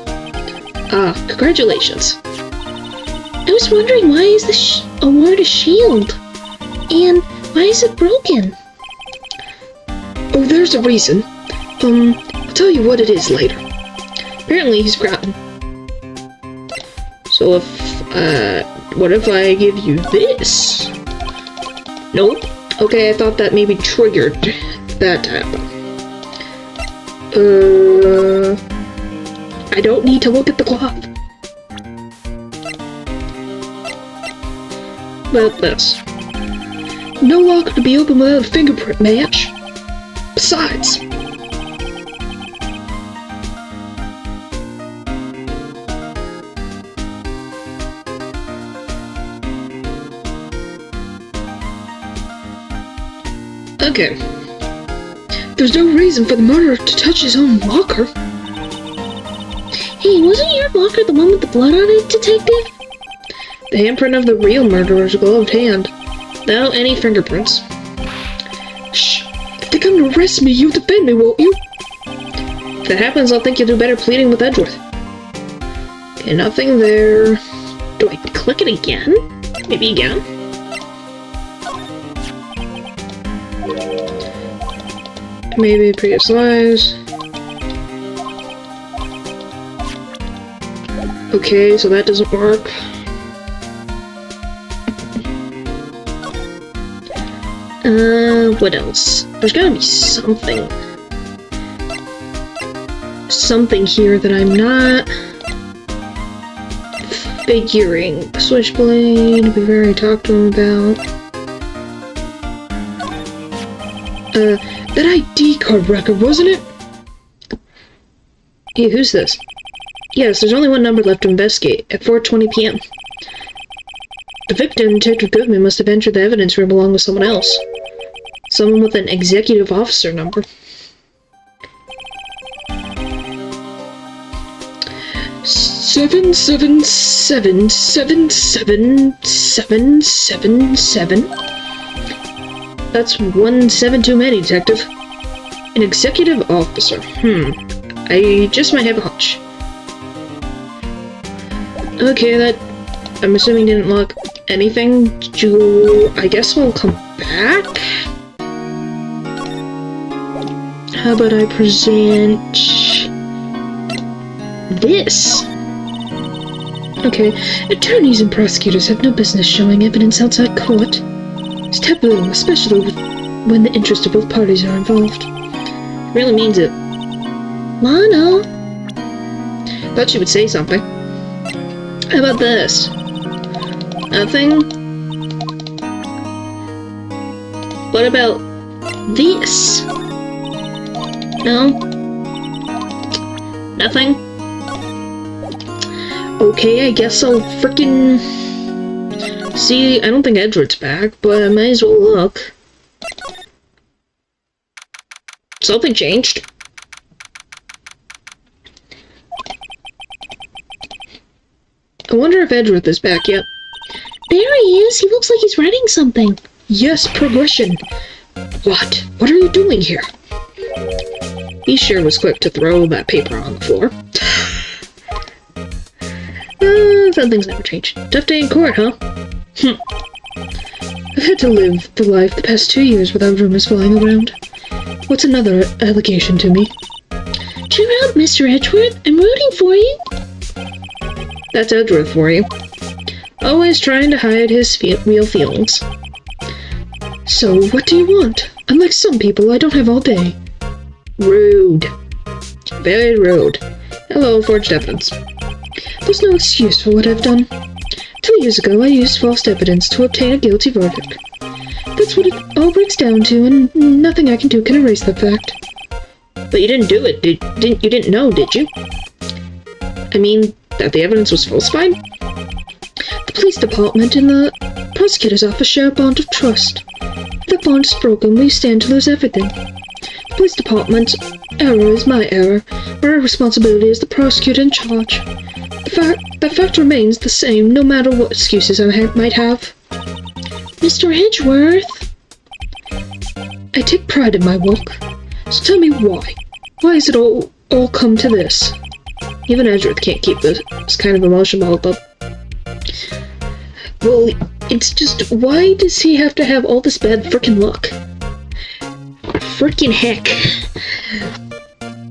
Congratulations. I was wondering, why is the award a shield? And why is it broken? Oh, there's a reason. I'll tell you what it is later. Apparently he's forgotten. So what if I give you this? Nope. Okay, I thought that maybe triggered that to happen. I don't need to look at the clock. About this. No locker to be open without a fingerprint match. Besides, okay. There's no reason for the murderer to touch his own locker. Hey, wasn't your locker the one with the blood on it, detective? The handprint of the real murderer's gloved hand. Without any fingerprints. Shh! If they come to arrest me, you'll defend me, won't you? If that happens, I'll think you'll do better pleading with Edgeworth. Okay, nothing there. Do I click it again? Maybe again? Maybe previous lives. Okay, so that doesn't work. What else? There's gotta be something. Something here that I'm not figuring. The switchblade, we've already talked to him about. That ID card record, wasn't it? Hey, who's this? Yes, there's only one number left to investigate, at 4:20 p.m. The victim, Detective Goodman, must have entered the evidence room along with someone else. Someone with an executive officer number. 7777777. That's 1-7 too many, Detective. An executive officer. I just might have a hunch. Okay, that, I'm assuming, didn't look anything. I guess we'll come back? how about I present this? Okay, attorneys and prosecutors have no business showing evidence outside court. It's taboo, especially when the interests of both parties are involved. Really means it. Lana! Thought she would say something. How about this? Nothing? What about this? No? Nothing? Okay, I guess I'll frickin' see. I don't think Edward's back, but I might as well look. Something changed. I wonder if Edward is back yet. There he is! He looks like he's writing something. Yes, progression. What? What are you doing here? He sure was quick to throw that paper on the floor. Some things never change. Tough day in court, huh? I've had to live the life the past 2 years without rumors flying around. What's another allegation to me? Cheer up, Mr. Edgeworth. I'm rooting for you. That's Edward for you. Always trying to hide his real feelings. So, what do you want? Unlike some people, I don't have all day. Rude. Very rude. Hello, forged evidence. There's no excuse for what I've done. 2 years ago, I used false evidence to obtain a guilty verdict. That's what it all breaks down to, and nothing I can do can erase that fact. But you didn't do it, you didn't know, did you? I mean, that the evidence was falsified? The police department and the prosecutor's office share a bond of trust. If that bond is broken, we stand to lose everything. The police department's error is my error. My responsibility is the prosecutor in charge. The fact remains the same, no matter what excuses I might have. Mr. Edgeworth! I take pride in my work. So tell me why. Why has it all come to this? Even Edgeworth can't keep this kind of emotion bottled up. Well, it's just, why does he have to have all this bad frickin' luck? Frickin' heck.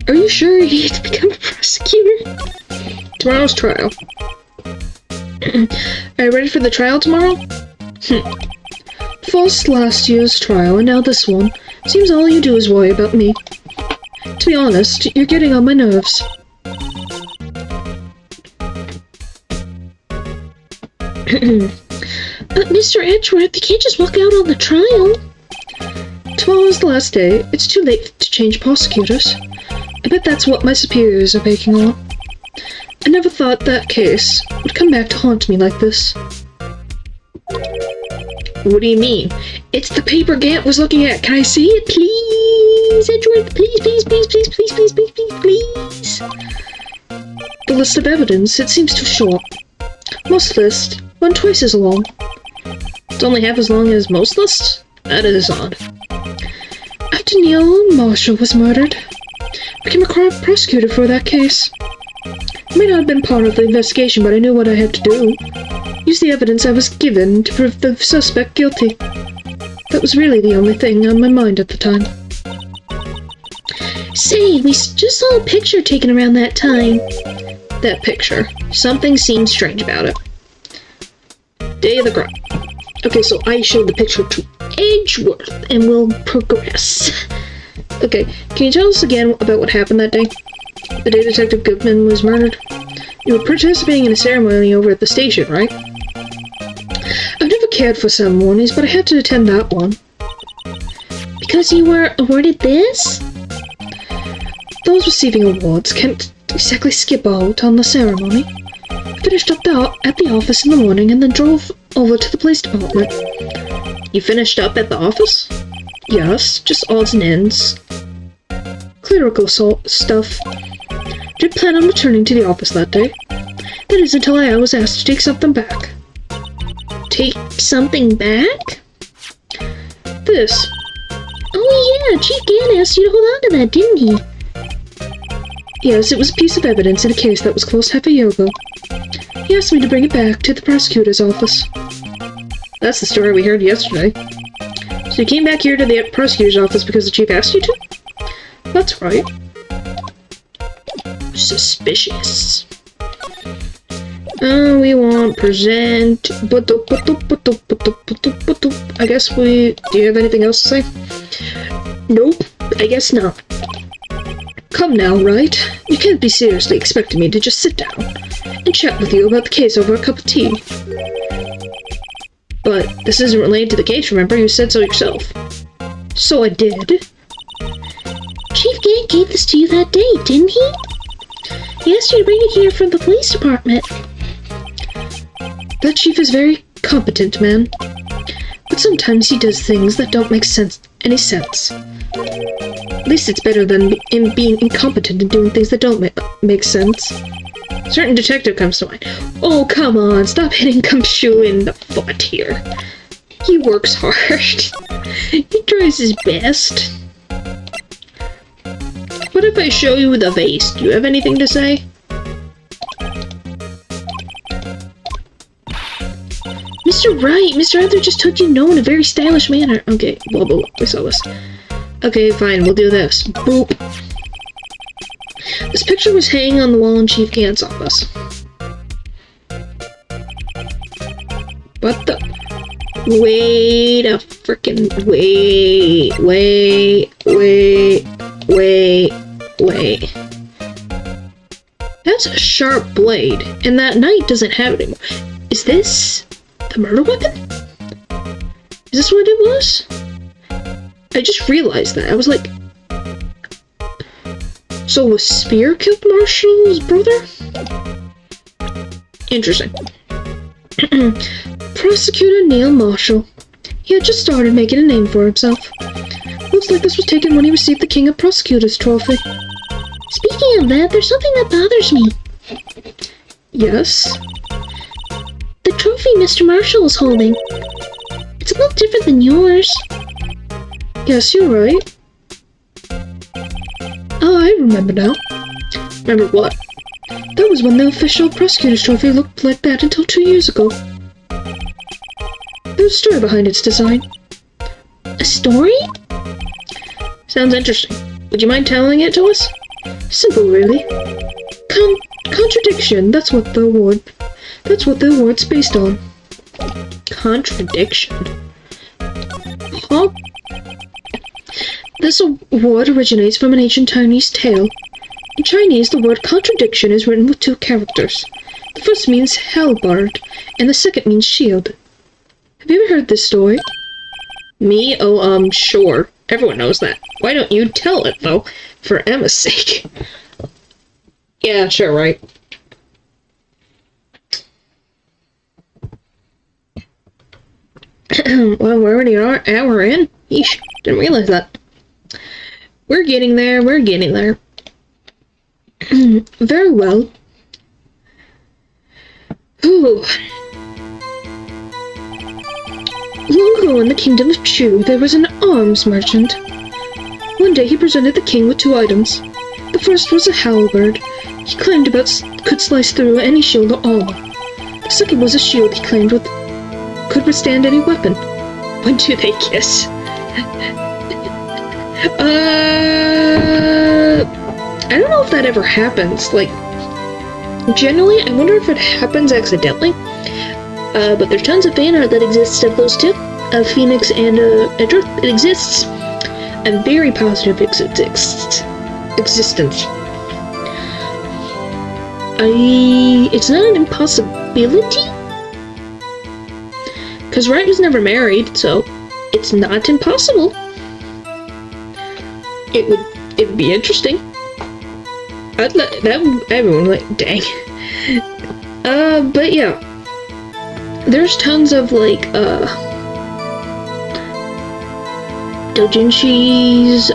Are you sure you need to become a prosecutor? Tomorrow's trial. Are you ready for the trial tomorrow? First last year's trial, and now this one. Seems all you do is worry about me. To be honest, you're getting on my nerves. But Mr. Edgeworth, you can't just walk out on the trial. Tomorrow's the last day. It's too late to change prosecutors. I bet that's what my superiors are banking on. I never thought that case would come back to haunt me like this. What do you mean? It's the paper Gant was looking at. Can I see it, please, Edward? Please, please, please, please, please, please, please, please, please. The list of evidence, it seems too short. Most lists run twice as long. It's only half as long as most lists? That is odd. After Neil Marshall was murdered, I became a prosecutor for that case. I may not have been part of the investigation, but I knew what I had to do. Use the evidence I was given to prove the suspect guilty. That was really the only thing on my mind at the time. Say, we just saw a picture taken around that time. That picture. Something seems strange about it. Day of the crime. Okay, so I showed the picture to Edgeworth, and we'll progress. Okay, can you tell us again about what happened that day? The day Detective Goodman was murdered? You were participating in a ceremony over at the station, right? I've never cared for ceremonies, but I had to attend that one. Because you were awarded this? Those receiving awards can't exactly skip out on the ceremony. I finished up at the office in the morning and then drove over to the police department. You finished up at the office? Yes, just odds and ends. Clerical stuff. Did plan on returning to the office that day. That is until I was asked to take something back. Take something back? This. Oh yeah, Chief Gann asked you to hold on to that, didn't he? Yes, it was a piece of evidence in a case that was closed half a year ago. He asked me to bring it back to the prosecutor's office. That's the story we heard yesterday. So you came back here to the prosecutor's office because the chief asked you to? That's right. Suspicious. We want present. I guess do you have anything else to say? Nope, I guess not. Come now, Wright. You can't be seriously expecting me to just sit down and chat with you about the case over a cup of tea. But this isn't related to the case, remember? You said so yourself. So I did. Chief Gant gave this to you that day, didn't he? He asked you to bring it here from the police department. That chief is very competent, man. But sometimes he does things that don't make any sense. At least it's better than him being incompetent and doing things that don't make sense. Certain detective comes to mind. Oh, come on, stop hitting Gumshoe in the foot here. He works hard. He tries his best. What if I show you the vase? Do you have anything to say? Mr. Wright, Mr. Arthur just told you no in a very stylish manner. Okay, blah, blah, blah. We saw this. Okay, fine, we'll do this. Boop. This picture was hanging on the wall in Chief Gant's office. What the? Wait a frickin' wait. That's a sharp blade, and that knight doesn't have it anymore. Is this the murder weapon? Is this what it was? I just realized that. I was like... So was Spear killed Marshall's brother? Interesting. Prosecutor Neil Marshall. He had just started making a name for himself. Looks like this was taken when he received the King of Prosecutors trophy. Speaking of that, there's something that bothers me. Yes? The trophy Mr. Marshall is holding. It's a little different than yours. Yes, you're right. Oh, I remember now. Remember what? That was when the official prosecutor's trophy looked like that until 2 years ago. There's a story behind its design. A story? Sounds interesting. Would you mind telling it to us? Simple, really. Contradiction, that's what the award's based on. Contradiction? Huh? This award originates from an ancient Chinese tale. In Chinese, the word contradiction is written with 2 characters. The first means halberd, and the second means shield. Have you ever heard this story? Me? Oh, sure. Everyone knows that. Why don't you tell it, though? For Emma's sake. Yeah, sure, right. Well, we're already an hour in. Yeesh, didn't realize that. We're getting there, Very well. Ooh. Long ago in the kingdom of Chu, there was an arms merchant. One day he presented the king with 2 items. The first was a halberd. He claimed could slice through any shield or armor. The second was a shield he claimed could withstand any weapon. When do they kiss? I don't know if that ever happens. Like, generally, I wonder if it happens accidentally. But there's tons of fan art that exists of those 2, Phoenix and Edgeworth. It exists. I'm very positive it exists. Existence. It's not an impossibility? Because Wright was never married, so it's not impossible. It would be interesting. I'd let everyone like, dang. But yeah. There's tons of like doujinshis,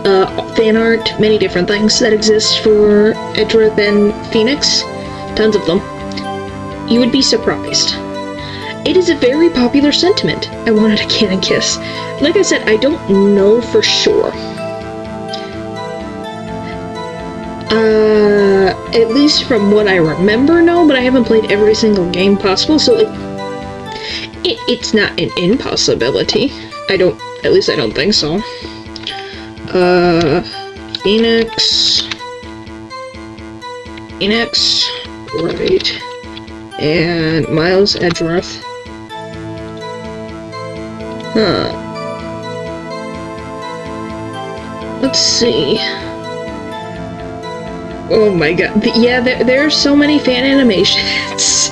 fan art, many different things that exist for Edgeworth and Phoenix. Tons of them. You would be surprised. It is a very popular sentiment. I wanted a canon kiss. Like I said, I don't know for sure. At least from what I remember, no, but I haven't played every single game possible, so it's not an impossibility. At least I don't think so. Phoenix, Wright, and Miles Edgeworth. Huh. Let's see. Oh my god. Yeah, there are so many fan animations.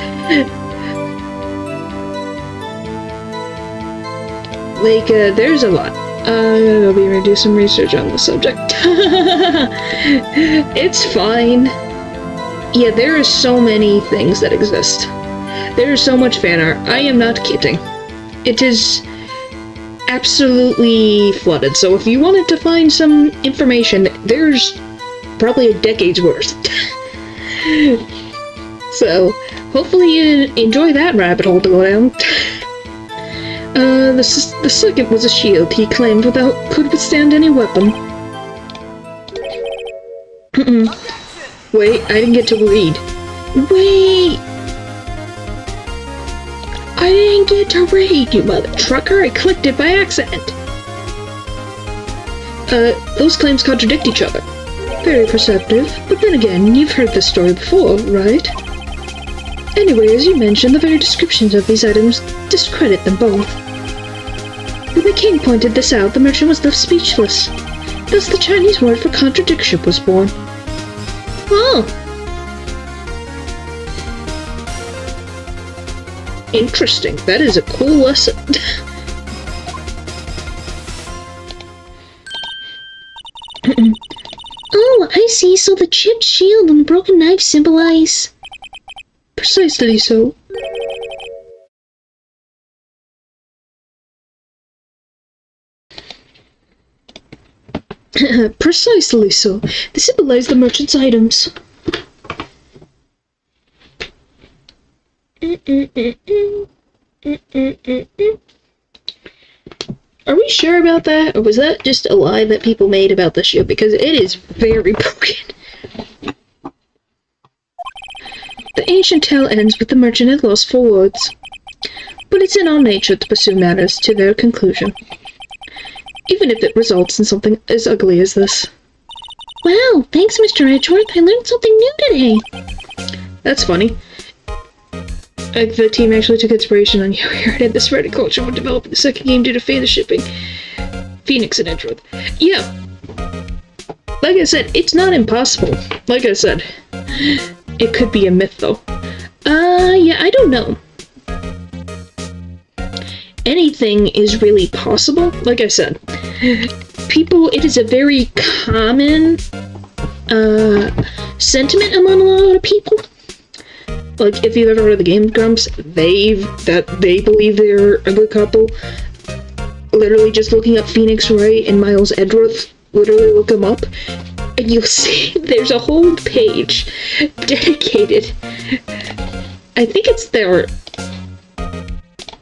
Like, there's a lot. I'll be able to do some research on the subject. It's fine. Yeah, there are so many things that exist. There is so much fan art. I am not kidding. It is absolutely flooded. So if you wanted to find some information, there's probably a decade's worth. So hopefully you enjoy that rabbit hole to go down. The second was a shield he claimed could withstand any weapon. Wait, I didn't get to read. Wait! I didn't get to read, you mother trucker. I clicked it by accident. Those claims contradict each other. Very perceptive, but then again, you've heard this story before, right? Anyway, as you mentioned, the very descriptions of these items discredit them both. When the king pointed this out, the merchant was left speechless. Thus the Chinese word for contradiction was born. Oh! Interesting. That is a cool lesson. Oh, I see. So the chipped shield and the broken knife symbolize... Precisely so. Precisely so. They symbolize the merchant's items. Are we sure about that? Or was that just a lie that people made about the shield? Because it is very broken. The ancient tale ends with the merchant had lost for words. But it's in our nature to pursue matters to their conclusion. Even if it results in something as ugly as this. Wow, thanks, Mr. Edgeworth. I learned something new today. That's funny. The team actually took inspiration on you here and this Reddit culture when developing the second game due to fan shipping Phoenix and Edgeworth. Yeah. Like I said, it's not impossible. Like I said, it could be a myth though. Yeah, I don't know. Anything is really possible. Like I said, it is a very common sentiment among a lot of people. Like, if you've ever heard of the Game Grumps, they believe they're a good couple. Literally just looking up Phoenix Wright and Miles Edgeworth, literally look them up, and you'll see there's a whole page dedicated. I think it's their,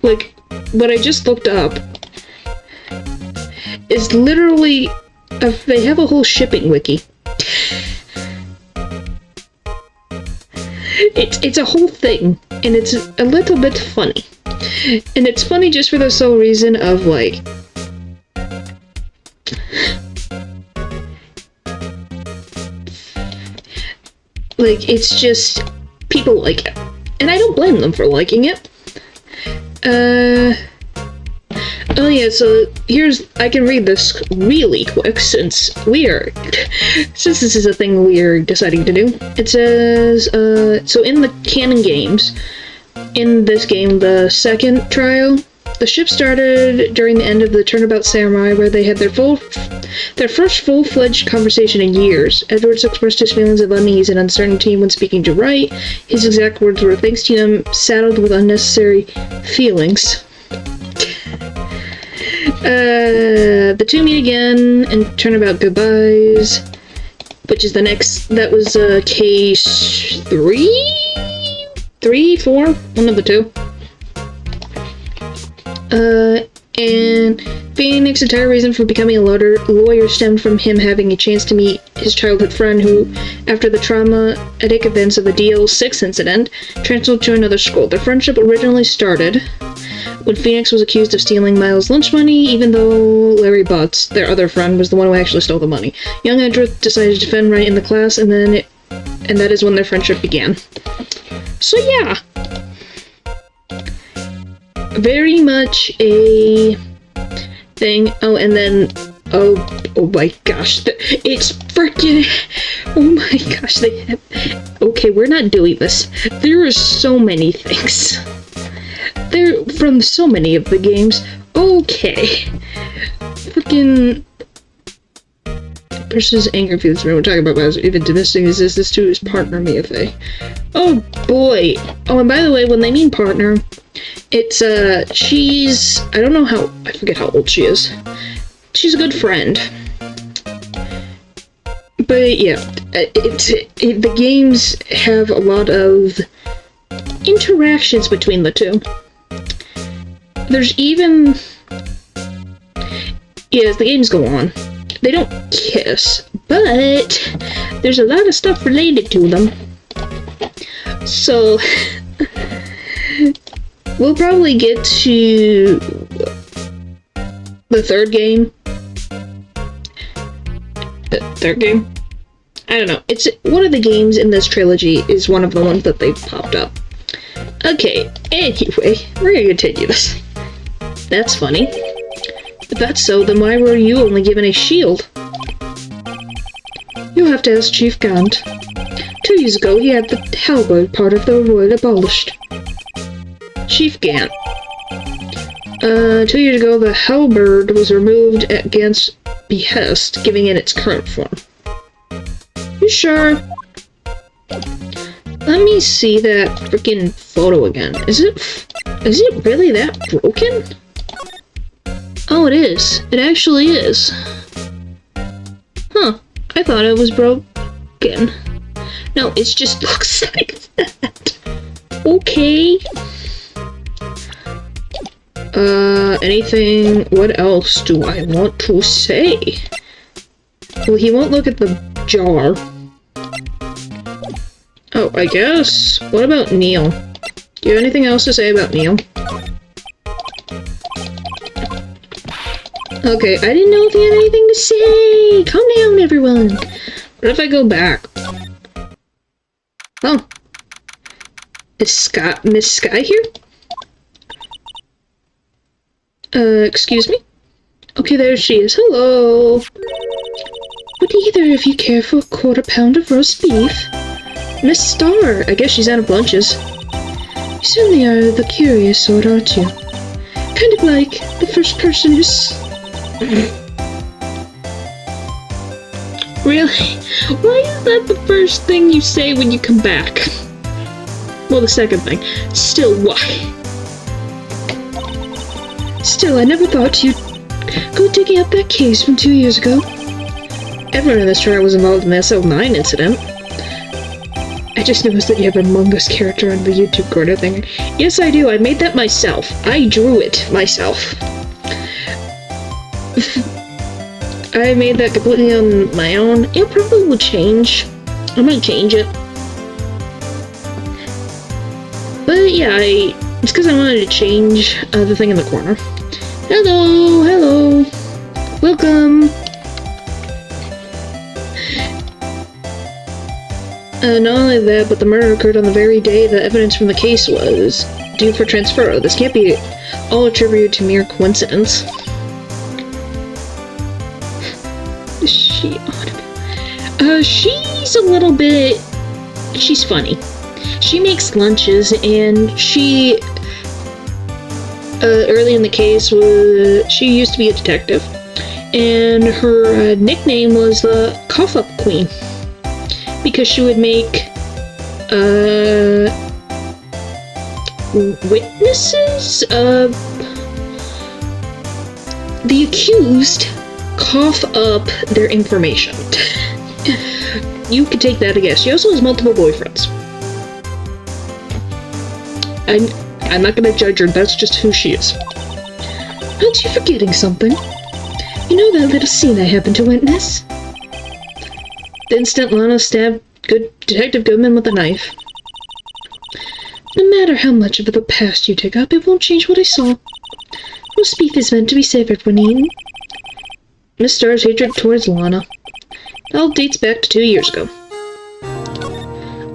like, what I just looked up is literally, they have a whole shipping wiki. It's a whole thing, and it's a little bit funny. And it's funny just for the sole reason of, like, it's just, people like it. And I don't blame them for liking it. Oh yeah, so I can read this really quick since this is a thing we're deciding to do. It says, so in the canon games, in this game, the second trial, the ship started during the end of the Turnabout Samurai, where they had their first full-fledged conversation in years. Edwards expressed his feelings of unease and uncertainty when speaking to Wright. His exact words were, "Thanks to you, I'm saddled with unnecessary feelings." The two meet again and Turnabout Goodbyes, which is that was case 3, 4, one of the two. And Phoenix's entire reason for becoming a lawyer stemmed from him having a chance to meet his childhood friend who, after the traumatic events of the DL6 incident, transferred to another school. Their friendship originally started when Phoenix was accused of stealing Miles' lunch money, even though Larry Butts, their other friend, was the one who actually stole the money. Young Edgeworth decided to defend Wright in the class, and that is when their friendship began. So yeah. Very much a thing. Oh, and then, oh my gosh, it's freaking, oh my gosh, they have, okay, we're not doing this. There are so many things. They're from so many of the games. Okay. Freaking person's anger feelings we're talking about was even domestic is this to his partner Miafe. Oh boy. Oh, and by the way, when they mean partner, it's she's, I don't know how, I forget how old she is. She's a good friend. But yeah, the games have a lot of interactions between the two. There's even, yeah, as the games go on, they don't kiss, but there's a lot of stuff related to them. So, we'll probably get to the third game. The third game? I don't know. It's one of the games in this trilogy is one of the ones that they popped up. Okay, anyway, we're gonna continue this. That's funny. If that's so, then why were you only given a shield? You'll have to ask Chief Gant. 2 years ago, he had the halberd part of the royal abolished. Chief Gant. 2 years ago, the halberd was removed at Gant's behest, giving it its current form. You sure? Let me see that freaking photo again. Is it really that broken? Oh, it is. It actually is. Huh. I thought it was broken. No, it just looks like that. Okay. Anything? What else do I want to say? Well, he won't look at the jar. Oh, I guess. What about Neil? Do you have anything else to say about Neil? Okay, I didn't know if he had anything to say! Calm down, everyone! What if I go back? Oh. Is Miss Sky here? Excuse me? Okay, there she is. Hello! Would either of you care for a quarter pound of roast beef? Miss Star! I guess she's out of lunches. You certainly are the curious sort, aren't you? Kind of like the first person who's... Really? Why is that the first thing you say when you come back? Well, the second thing. Still, why? Still, I never thought you'd go digging up that case from 2 years ago. Everyone in this trial was involved in the SL9 incident. I just noticed that you have a Among Us character on the YouTube corner thing. Yes, I do. I made that myself. I drew it myself. I made that completely on my own. It probably will change. I might change it. But yeah, it's because I wanted to change the thing in the corner. Hello, hello. Welcome. Not only that, but the murder occurred on the very day the evidence from the case was due for transfer. This can't be all attributed to mere coincidence. She's a little bit... She's funny. She makes lunches, and she... early in the case, she used to be a detective. And her nickname was the Cough-Up Queen. Because she would make, witnesses of the accused cough up their information. You could take that a guess. She also has multiple boyfriends. I'm not gonna judge her, that's just who she is. Aren't you forgetting something? You know that little scene I happened to witness? The instant Lana stabbed Detective Goodman with a knife. No matter how much of the past you dig up, it won't change what I saw. Roast beef is meant to be savored when eaten. Miss Star's hatred towards Lana. It all dates back to 2 years ago.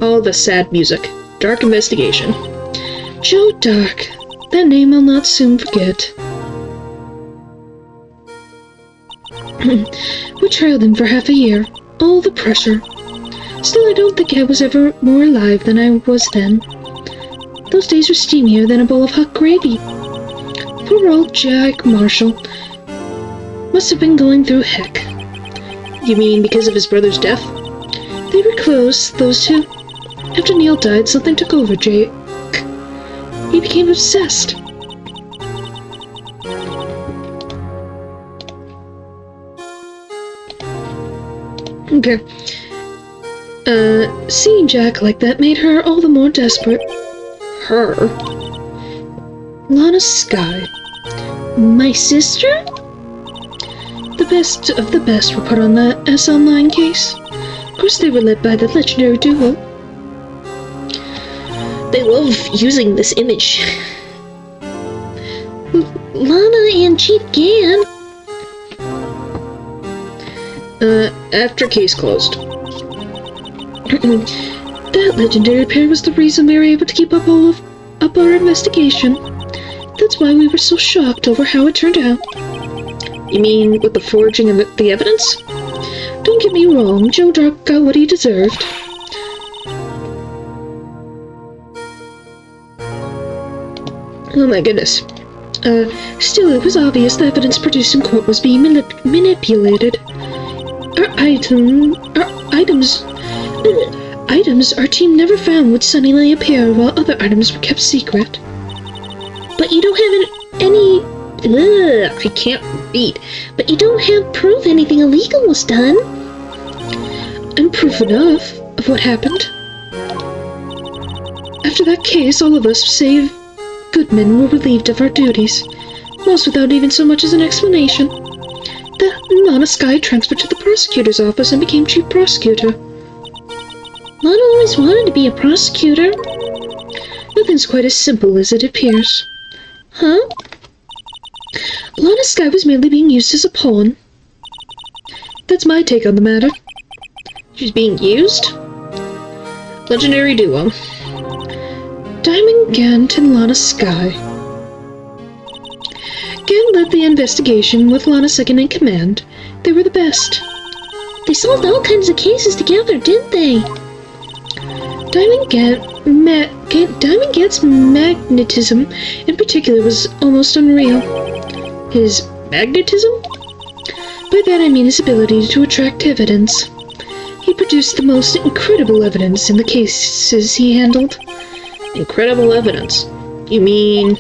All the sad music. Dark investigation. Joe Dark. That name I'll not soon forget. We trailed him for half a year. All the pressure. Still, I don't think I was ever more alive than I was then. Those days were steamier than a bowl of hot gravy. Poor old Jack Marshall must have been going through heck. You mean because of his brother's death? They were close, those two. After Neil died, something took over Jake. He became obsessed. Okay. Seeing Jack like that made her all the more desperate. Her? Lana Skye. My sister? The best of the best were put on the S-Online case. Of course, they were led by the legendary duo. They love using this image. Lana and Chief Gan. After case closed. That legendary pair was the reason we were able to keep up our investigation. That's why we were so shocked over how it turned out. You mean with the forging of the evidence? Don't get me wrong, Joe Dark got what he deserved. Oh my goodness. Still, it was obvious the evidence produced in court was being manipulated. Items our team never found would suddenly appear while other items were kept secret. But you don't have any... I can't read. But you don't have proof anything illegal was done. And proof enough of what happened. After that case, all of us, save Goodman, were relieved of our duties, most without even so much as an explanation. Then Lana Skye transferred to the prosecutor's office and became chief prosecutor. Lana always wanted to be a prosecutor. Nothing's quite as simple as it appears. Huh? Lana Skye was merely being used as a pawn. That's my take on the matter. She's being used? Legendary duo. Diamond Gant and Lana Skye. Gant led the investigation with Lana second in command. They were the best. They solved all kinds of cases together, didn't they? Diamond Gant's magnetism, in particular, was almost unreal. His magnetism? By that I mean his ability to attract evidence. He produced the most incredible evidence in the cases he handled. Incredible evidence? You mean...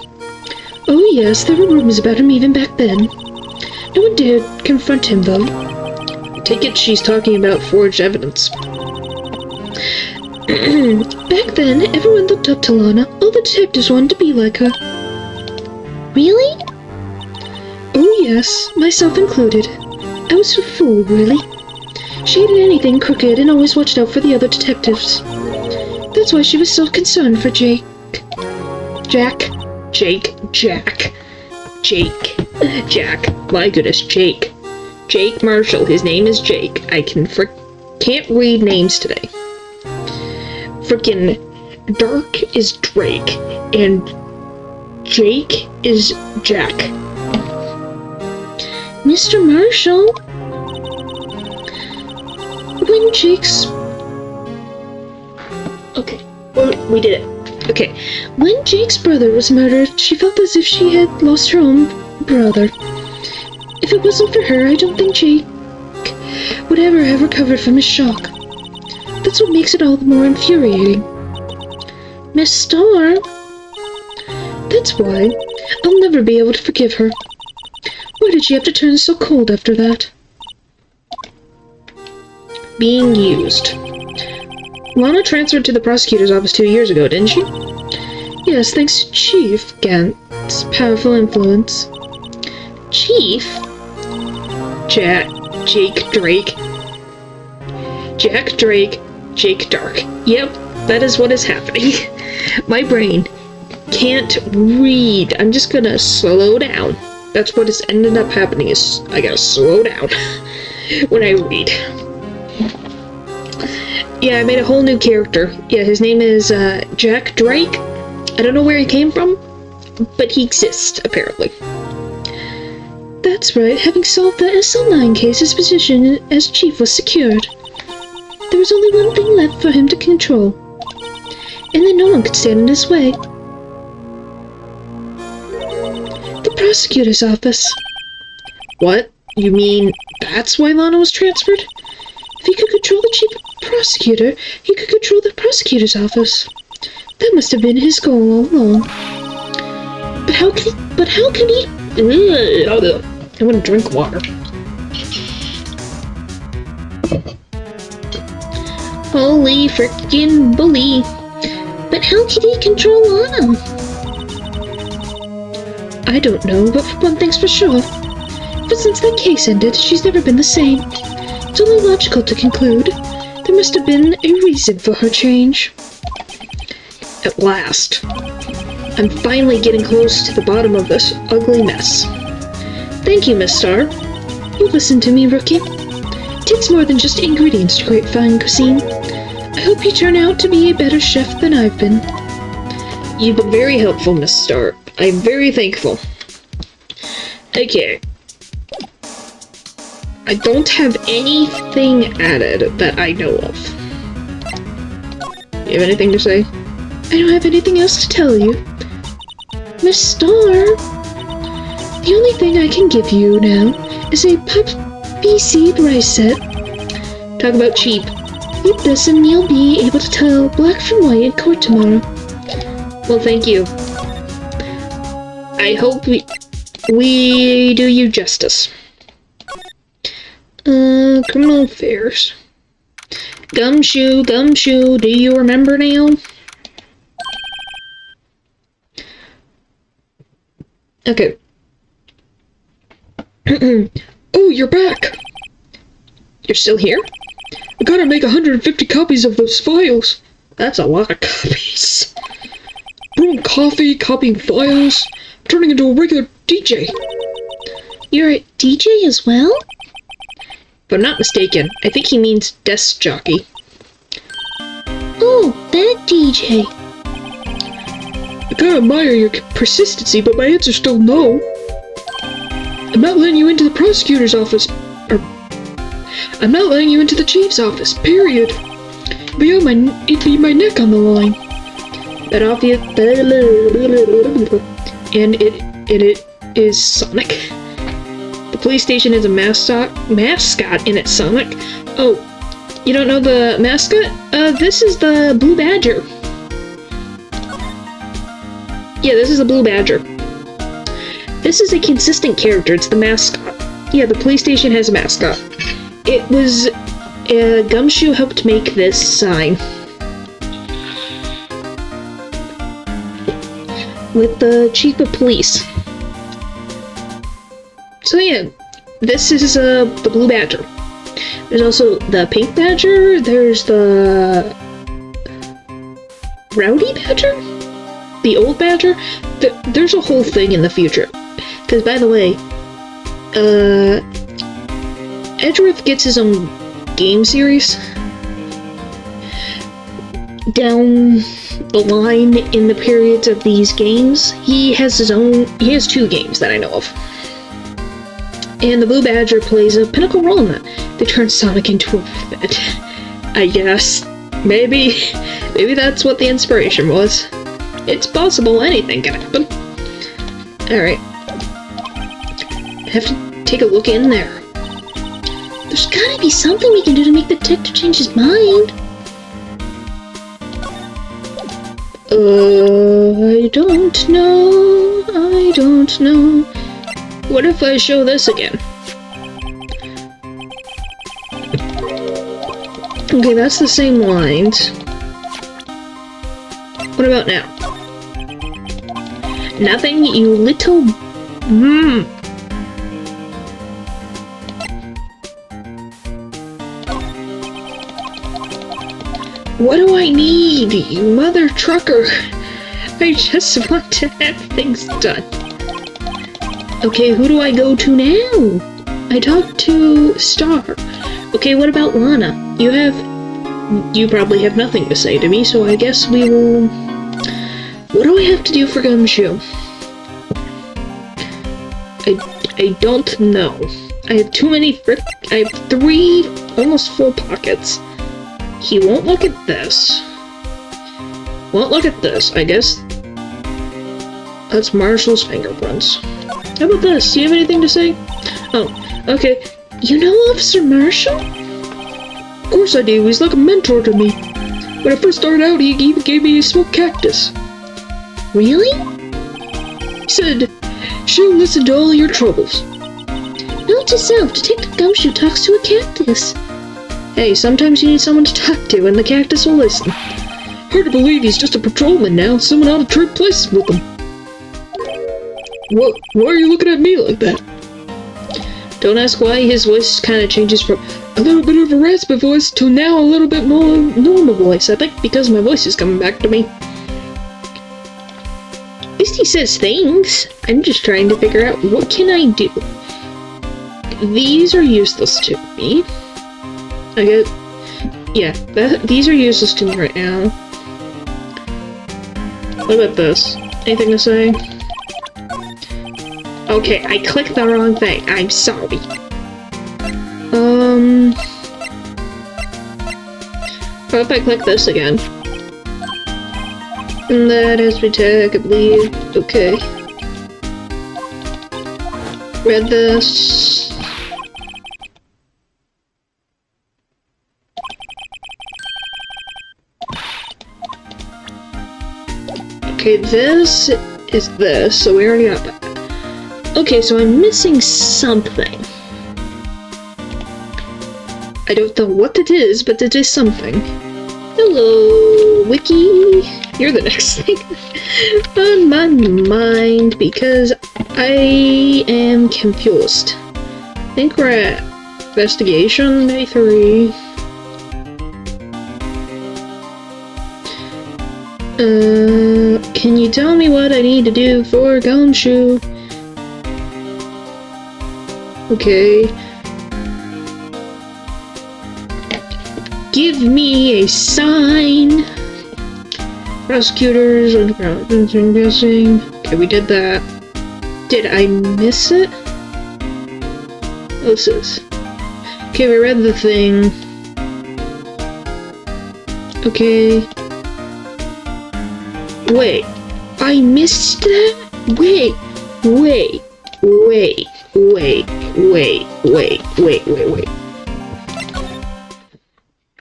Oh yes, there were rumors about him even back then. No one dared confront him, though. I take it she's talking about forged evidence. Back then, everyone looked up to Lana. All the detectives wanted to be like her. Really? Oh yes, myself included. I was a fool, really. She hated anything crooked and always watched out for the other detectives. That's why she was so concerned for Jake. Jack. My goodness, Jake. Jake Marshall. His name is Jake. I can't read names today. Frickin' Dark is Drake, and Jake is Jack. Mr. Marshall? When Jake's... Okay, we did it. Okay. When Jake's brother was murdered, she felt as if she had lost her own brother. If it wasn't for her, I don't think Jake would ever have recovered from his shock. That's what makes it all the more infuriating. Miss Starr? That's why. I'll never be able to forgive her. Why did she have to turn so cold after that? Being used. Lana transferred to the prosecutor's office 2 years ago, didn't she? Yes, thanks to Chief Gant's powerful influence. Chief? Jake Drake. Jack Drake, Jake Dark. Yep, that is what is happening. My brain can't read. I'm just gonna slow down. That's what has ended up happening, is I gotta slow down when I read. Yeah, I made a whole new character. Yeah, his name is Jack Drake. I don't know where he came from, but he exists, apparently. That's right, having solved the SL9 case, his position as chief was secured. There was only one thing left for him to control, and then no one could stand in his way. The prosecutor's office. What? You mean that's why Lana was transferred? If he could control the chief prosecutor, he could control the prosecutor's office. That must have been his goal all along. But how can he... I'm gonna drink water. Holy frickin' bully. But how can he control Lana? I don't know, but one thing's for sure. But since that case ended, she's never been the same. It's only logical to conclude there must have been a reason for her change. At last. I'm finally getting close to the bottom of this ugly mess. Thank you, Miss Star. You listened to me, Rookie. It takes more than just ingredients to create fine cuisine. I hope you turn out to be a better chef than I've been. You've been very helpful, Miss Star. I'm very thankful. Okay. I don't have anything added that I know of. You have anything to say? I don't have anything else to tell you. Miss Star, the only thing I can give you now is a puppy seed rice set. Talk about cheap. Eat this and you'll be able to tell black from white in court tomorrow. Well, thank you. I hope we do you justice. Criminal affairs. Gumshoe, do you remember now? Okay. Oh, you're back! You're still here? I gotta make 150 copies of those files. That's a lot of copies. Brewing coffee, copying files, turning into a regular DJ. You're a DJ as well? If I'm not mistaken, I think he means desk jockey. Oh, that DJ. I gotta admire your persistency, but my answer's still no. I'm not letting you into the prosecutor's office, I'm not letting you into the chief's office, period. It'd be my neck on the line. That obvious, and it is Sonic. The police station is a mascot in it, Sonic. Oh, you don't know the mascot? This is the Blue Badger. Yeah, this is a Blue Badger. This is a consistent character, it's the mascot. Yeah, the police station has a mascot. It was, Gumshoe helped make this sign. With the chief of police. So yeah, this is, the Blue Badger. There's also the Pink Badger, there's the Rowdy Badger? The Old Badger? There's a whole thing in the future. Because, by the way, Edgeworth gets his own game series down the line in the periods of these games. He has two games that I know of. And the Blue Badger plays a pinnacle role in that. They turn Sonic into a vet. I guess. Maybe that's what the inspiration was. It's possible anything can happen. Alright. I have to take a look in there. There's gotta be something we can do to make the detective change his mind. I don't know. What if I show this again? Okay, that's the same lines. What about now? Nothing, you little... What do I need, you mother trucker? I just want to have things done. Okay, who do I go to now? I talked to Star. Okay, what about Lana? You probably have nothing to say to me, so I guess we will... What do I have to do for Gumshoe? I don't know. I have too many I have 3 almost full pockets. He won't look at this. Won't look at this, I guess. That's Marshall's fingerprints. How about this? Do you have anything to say? Oh, okay. You know Officer Marshall? Of course I do. He's like a mentor to me. When I first started out, he even gave me a smoked cactus. Really? He said, she'll listen to all your troubles. Note to self, Detective Gumshoe talks to a cactus. Hey, sometimes you need someone to talk to, and the cactus will listen. Hard to believe he's just a patrolman now. Someone ought to trade places with him. Why are you looking at me like that? Don't ask why. His voice kind of changes from a little bit of a raspy voice to now a little bit more normal voice. I think because my voice is coming back to me. At least he says things. I'm just trying to figure out what can I do. These are useless to me. These are useless to me right now. What about this? Anything to say? Okay, I clicked the wrong thing. I'm sorry. What if I click this again? And that has to be tag, I believe. Okay. Read this. Okay, this is this, so we already got that. Okay, so I'm missing something. I don't know what it is, but it is something. Hello, Wiki. You're the next thing on my mind because I am confused. I think we're at investigation day 3. Can you tell me what I need to do for Gumshoe? Okay. Give me a sign. Prosecutors, underground guessing. Okay, we did that. Did I miss it? What's this? Okay, we read the thing. Okay. Wait. I missed that? Wait.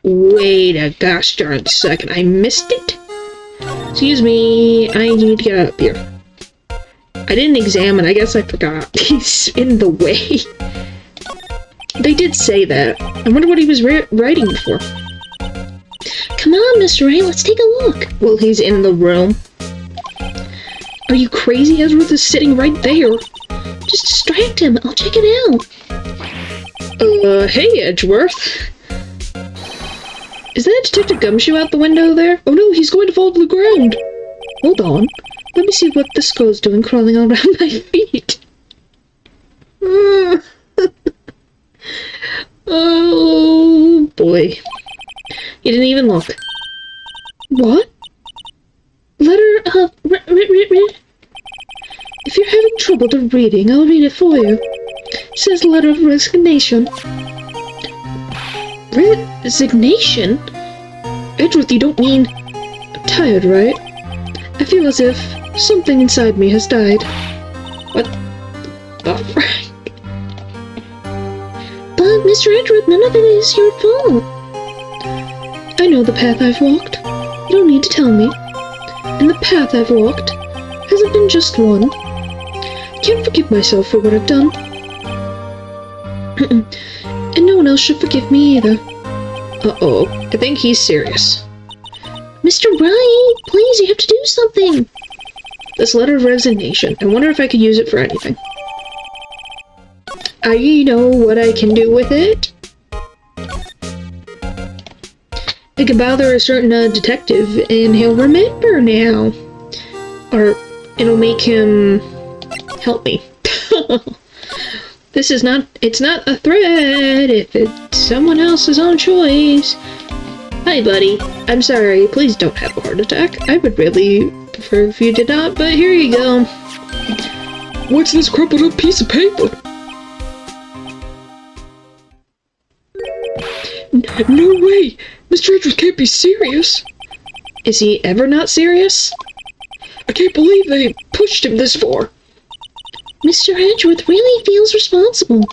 Wait a gosh darn second. I missed it? Excuse me, I need to get out of here. I didn't examine, I guess I forgot. He's in the way. They did say that. I wonder what he was writing for. Come on, Mr. Wright, let's take a look. Well, he's in the room. Are you crazy? Edgeworth is sitting right there. Just distract him, I'll check it out. Hey, Edgeworth. Is that Detective Gumshoe out the window there? Oh no, he's going to fall to the ground. Hold on. Let me see what this girl's doing crawling around my feet. Oh boy. He didn't even look. What? Letter of... If you're having trouble reading, I'll read it for you. It says letter of resignation. Resignation? Edgeworth, you don't mean... I'm tired, right? I feel as if something inside me has died. What the frick? But, Mr. Edgeworth, none of it is your fault. I know the path I've walked. You don't need to tell me. And the path I've walked hasn't been just one. I can't forgive myself for what I've done. And no one else should forgive me either. Uh-oh. I think he's serious. Mr. Wright, please, you have to do something. This letter of resignation. I wonder if I could use it for anything. I know what I can do with it. I can bother a certain detective, and he'll remember now. Or it'll make him help me. It's not a threat if it's someone else's own choice. Hi, buddy. I'm sorry. Please don't have a heart attack. I would really prefer if you did not, but here you go. What's this crumpled up piece of paper? No way! Mr. Edwards can't be serious! Is he ever not serious? I can't believe they pushed him this far! Mr. Edgeworth really feels responsible.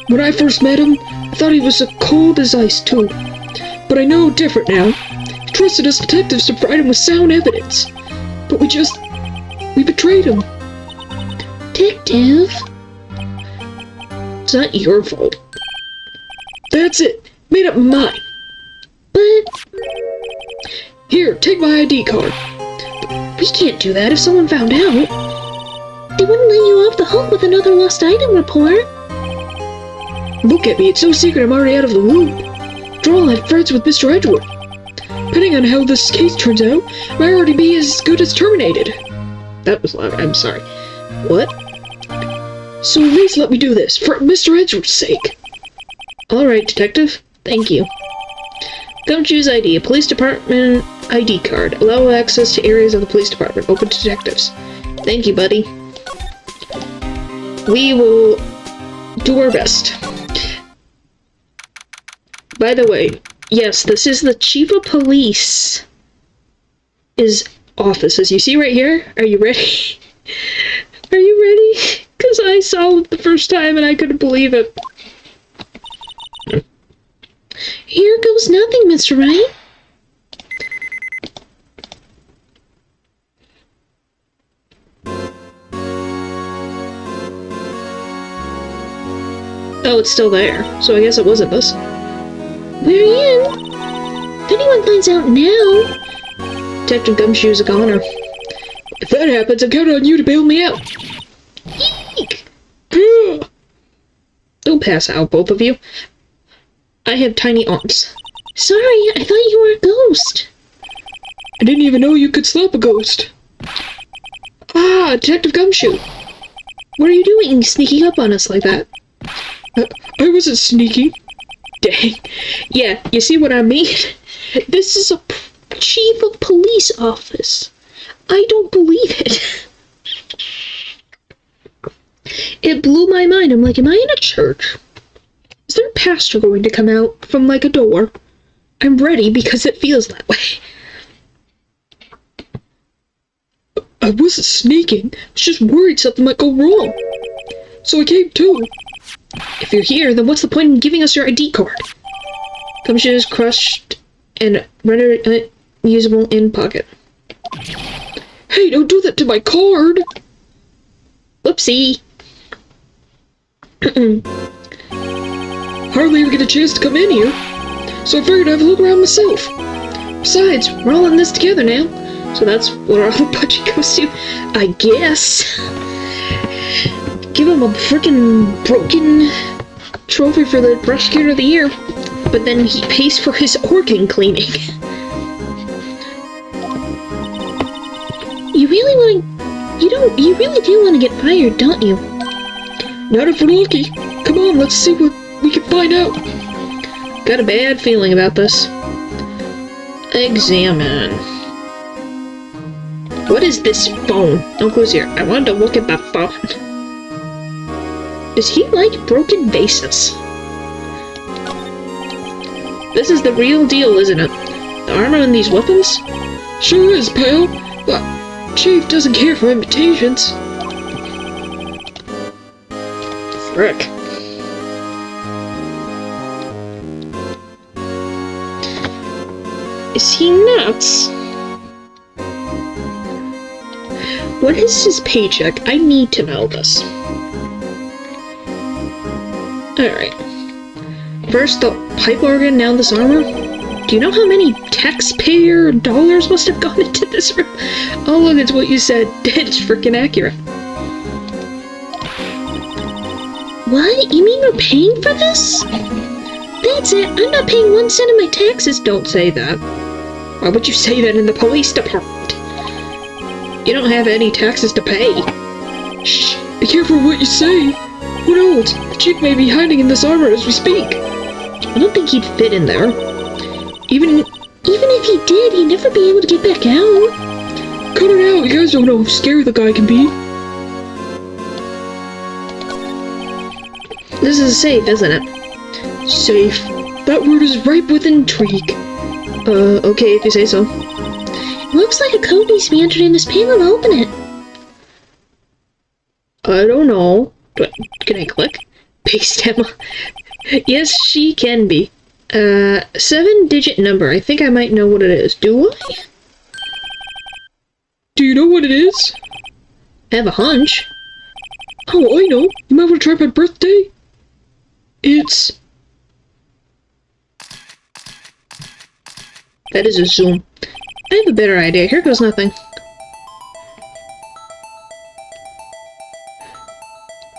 When I first met him, I thought he was as cold as ice too. But I know different now. He trusted us detectives to provide him with sound evidence. But we betrayed him. Detective? It's not your fault. That's it. Made up my mind. But Here, take my ID card. We can't do that if someone found out. they wouldn't let you off the hook with another lost item report. Look at me, it's no secret I'm already out of the loop. After all, I had friends with Mr. Edgeworth. Depending on how this case turns out, I might already be as good as terminated. That was loud. I'm sorry. What? So at least let me do this, for Mr. Edgeworth's sake. Alright, detective. Thank you. Gumshoe's ID. A police department ID card. Allow access to areas of the police department. Open to detectives. Thank you, buddy. We will do our best. By the way, yes, this is the chief of police's office. As you see right here. Are you ready? Are you ready? Because I saw it the first time and I couldn't believe it. Here goes nothing, Mr. Wright. Oh, it's still there. So I guess it wasn't this. We're in. If anyone finds out now... Detective Gumshoe's a goner. If that happens, I'm counting on you to bail me out. Eek! Don't pass out, both of you. I have tiny arms. Sorry, I thought you were a ghost. I didn't even know you could slap a ghost. Ah, Detective Gumshoe. What are you doing sneaking up on us like that? I wasn't sneaking. Dang. Yeah, you see what I mean? This is a chief of police office. I don't believe it. It blew my mind. I'm like, am I in a church? Is there a pastor going to come out from, like, a door? I'm ready because it feels that way. I wasn't sneaking. I was just worried something might go wrong. So I came too. If you're here, then what's the point in giving us your ID card? Gumshoe is crushed and rendered unusable in pocket. Hey, don't do that to my card! Whoopsie. Hardly ever get a chance to come in here, so I figured I'd have a look around myself. Besides, we're all in this together now, so that's what our whole budget goes to, I guess. Give him a freaking broken trophy for the prosecutor of the year, but then he pays for his organ cleaning. You really want to... You really do want to get fired, don't you? Not if we're lucky. Come on, let's see what we can find out. Got a bad feeling about this. Examine. What is this phone? Don't close here. I wanted to look at that phone. Does he like broken vases? This is the real deal, isn't it? The armor and these weapons? Sure is, pal. But Chief doesn't care for imitations. Frick. Is he nuts? What is his paycheck? I need to know this. Alright. First the pipe organ, now this armor? Do you know how many taxpayer dollars must have gone into this room? Oh look, it's what you said. It's freaking accurate. What? You mean we're paying for this? That's it. I'm not paying 1 cent of my taxes. Don't say that. Why would you say that in the police department? You don't have any taxes to pay. Shh! Be careful what you say! Who knows? The chief may be hiding in this armor as we speak! I don't think he'd fit in there. Even if he did, he'd never be able to get back out. Cut it out! You guys don't know how scary the guy can be! This is safe, isn't it? Safe. That word is ripe with intrigue. Okay, if you say so. Looks like a code needs to be entered in this panel to open it. I don't know. Can I click? Paste demo. Yes, she can be. 7-digit number. I think I might know what it is. Do I? Do you know what it is? I have a hunch. Oh, I know. You might want to try my birthday. It's... That is a zoom. I have a better idea. Here goes nothing.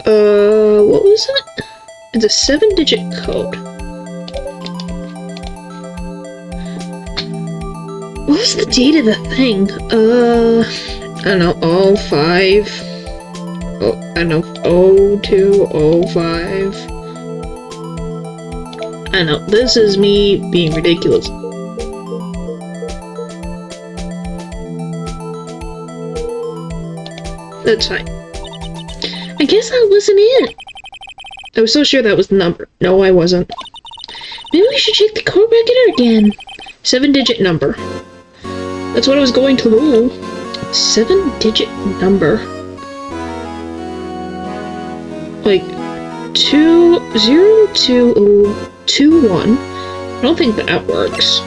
What was it? It's a 7-digit code. What was the date of the thing? I don't know, 05. Oh, I don't know, 02, 05. I know, this is me being ridiculous. That's fine. I guess that wasn't it. I was so sure that was the number. No, I wasn't. Maybe we should check the code record again. 7-digit number. That's what I was going to roll. 7-digit number. Like 20221. I don't think that works.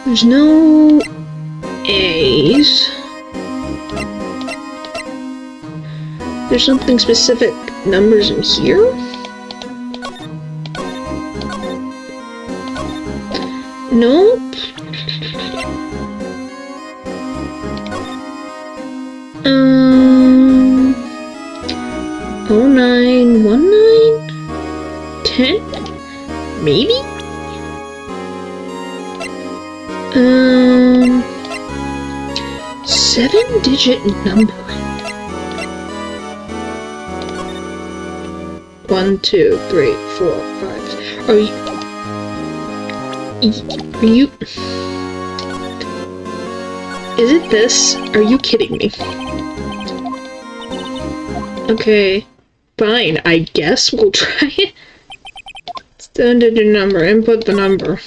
There's no A's. There's something specific numbers in here? Nope. Um, 0919? 10? Maybe? 7-digit number. 1, 2, 3, 4, 5. Are you? Is it this? Are you kidding me? Okay, fine. I guess we'll try it. 7-digit number. Input the number.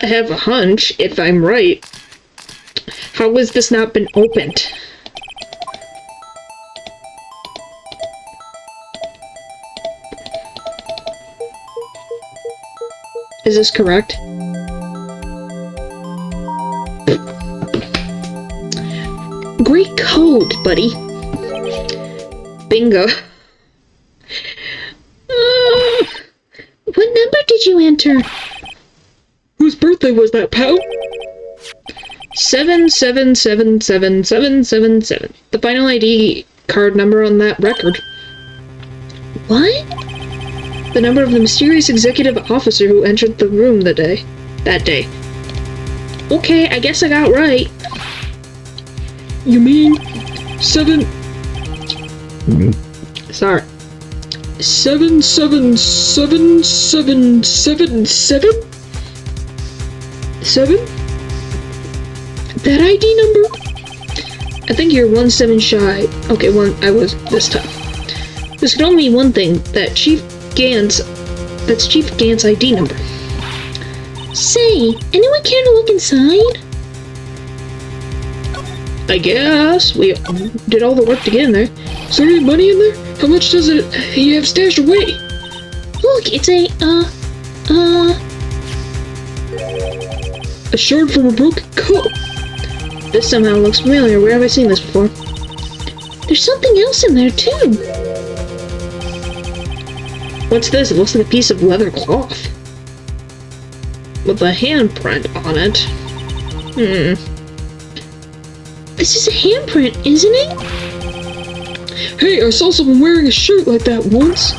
I have a hunch, if I'm right. How has this not been opened? Is this correct? Great code, buddy. Bingo. What number did you enter? Whose birthday was that, pal? 7777777. The final ID card number on that record. What? The number of the mysterious executive officer who entered the room that day. Okay, I guess I got right. You mean 7... Sorry. 7777777? 7? That ID number? I think you're 1-7 shy. Okay, I was this time. This can only mean one thing, that's Chief Gant's ID number. Say, anyone care to look inside? I guess. We did all the work to get in there. Is there any money in there? How much does it you have stashed away? Look, it's a shard from a broken cup. This somehow looks familiar. Where have I seen this before? There's something else in there, too. What's this? It looks like a piece of leather cloth. With a handprint on it. This is a handprint, isn't it? Hey, I saw someone wearing a shirt like that once.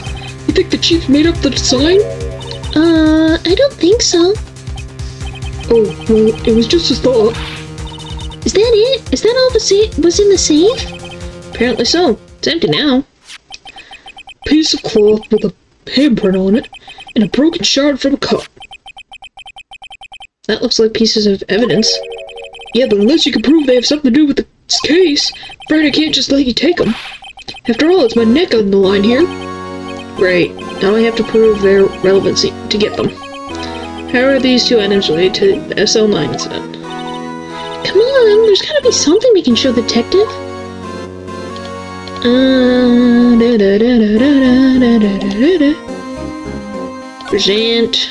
You think the chief made up the design? I don't think so. Oh, well, it was just a thought. Is that it? Is that all was in the safe? Apparently so. It's empty now. Piece of cloth with a handprint on it, and a broken shard from a cup. That looks like pieces of evidence. Yeah, but unless you can prove they have something to do with this case, afraid I can't just let you take them. After all, it's my neck on the line here. Great. Now I have to prove their relevancy to get them. How are these two items related to the SL9 incident? Come on, there's gotta be something we can show the detective. Present.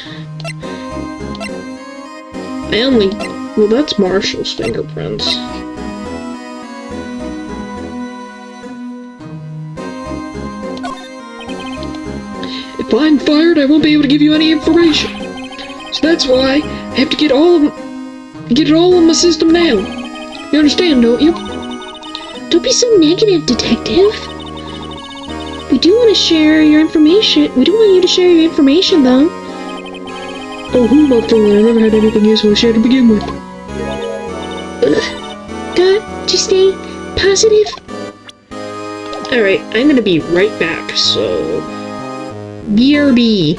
Well, that's Marshall's fingerprints. If I'm fired, I won't be able to give you any information. So that's why I have to get it all in my system now. You understand, don't you? Don't be so negative, detective. We do want to share your information. We do want you to share your information, though. Oh, who am I fooling? I never had anything useful to share to begin with. God, just stay positive. Alright, I'm gonna be right back, so... BRB.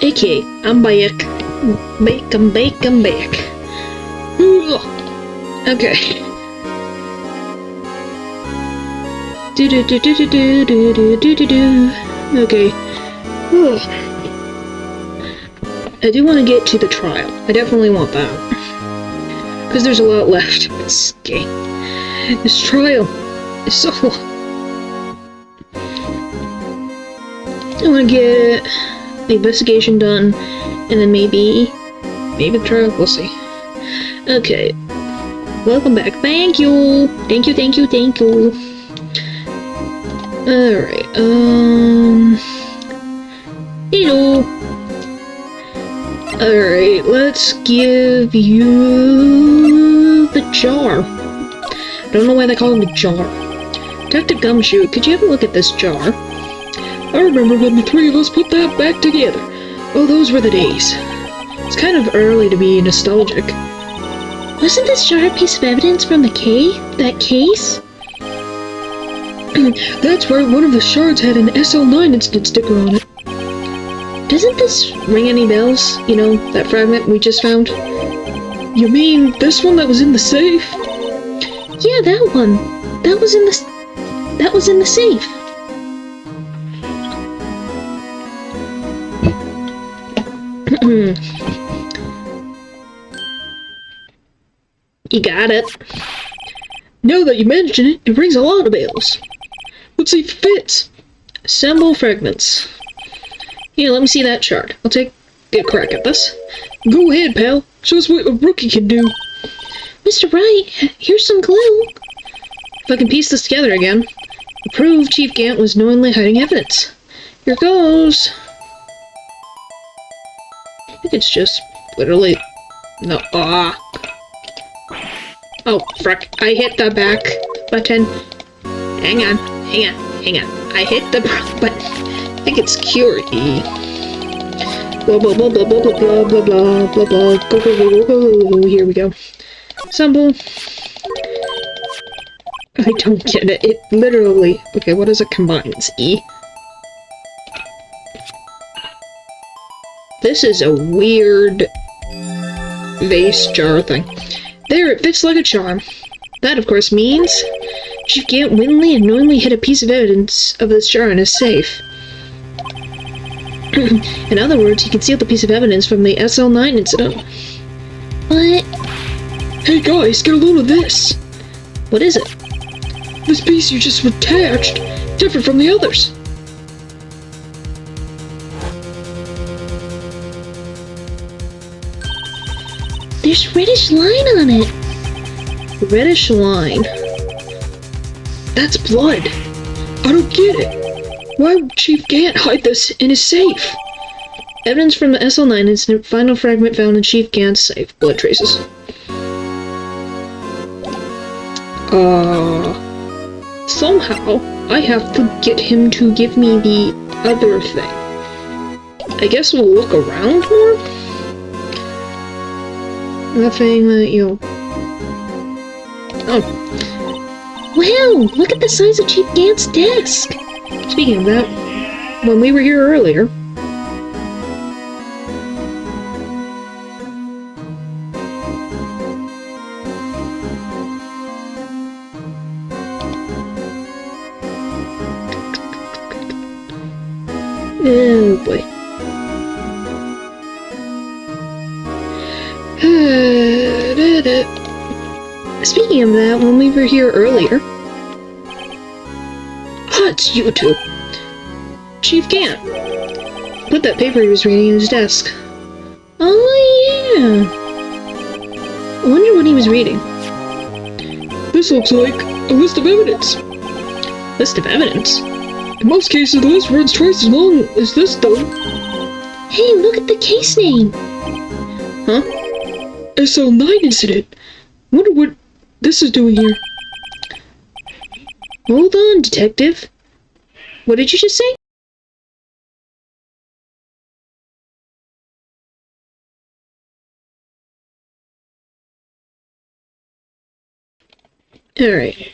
Okay, I'm back. I'm back. Okay. Okay. I do want to get to the trial. I definitely want that. Because there's a lot left in this game. This trial is so long. I want to get the investigation done, and then maybe the trial. We'll see. Okay. Welcome back. Thank you. Thank you. Alright, hello. Alright, let's give you the jar. I don't know why they call it a jar. Detective Gumshoe, could you have a look at this jar? I remember when the three of us put that back together. Oh, those were the days. It's kind of early to be nostalgic. Wasn't this jar a piece of evidence from that case? That's right, one of the shards had an SL9 incident sticker on it. Doesn't this Ring any bells? You know, that fragment we just found? You mean this one that was in the safe? Yeah, that one. That was in the safe. You got it. Now that you mention it, it rings a lot of bells. Let's see if it fits. Assemble fragments. Here, let me see that shard. I'll take a crack at this. Go ahead, pal. Show us what a rookie can do. Mr. Wright, here's some clue. If I can piece this together again, prove Chief Gant was knowingly hiding evidence. Here goes. I think it's just literally no. Oh, frick. I hit the back button. Hang on. I hit the button. I think it's cure E. Blah blah blah blah blah blah blah blah blah blah. Go. Here we go. Assemble. I don't get it. It literally. Okay, what does it combine? It's E. This is a weird vase jar thing. There, it fits like a charm. That, of course, means Chief Gant wittingly and knowingly hid a piece of evidence of this jar in his safe. In other words, he concealed the piece of evidence from the SL9 incident. What? Hey guys, get a load of this. What is it? This piece you just attached, different from the others. There's reddish line on it. Reddish line. That's blood. I don't get it. Why would Chief Gant hide this in his safe? Evidence from the SL9 incident, final fragment found in Chief Gant's safe. Blood traces. Somehow, I have to get him to give me the other thing. I guess we'll look around more? Nothing that you... Oh. Wow, look at the size of Chief Gant's desk. Speaking of that, when we were here earlier... Oh boy. Speaking of that, when we were here earlier... Ah, it's you two. Chief Gant. Put that paper he was reading in his desk. Oh, yeah. I wonder what he was reading. This looks like a list of evidence. List of evidence? In most cases, the list runs twice as long as this, though. Hey, look at the case name. Huh? SL9 incident. Wonder what this is doing here. Hold on, detective. What did you just say? Alright.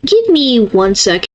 Give me 1 second.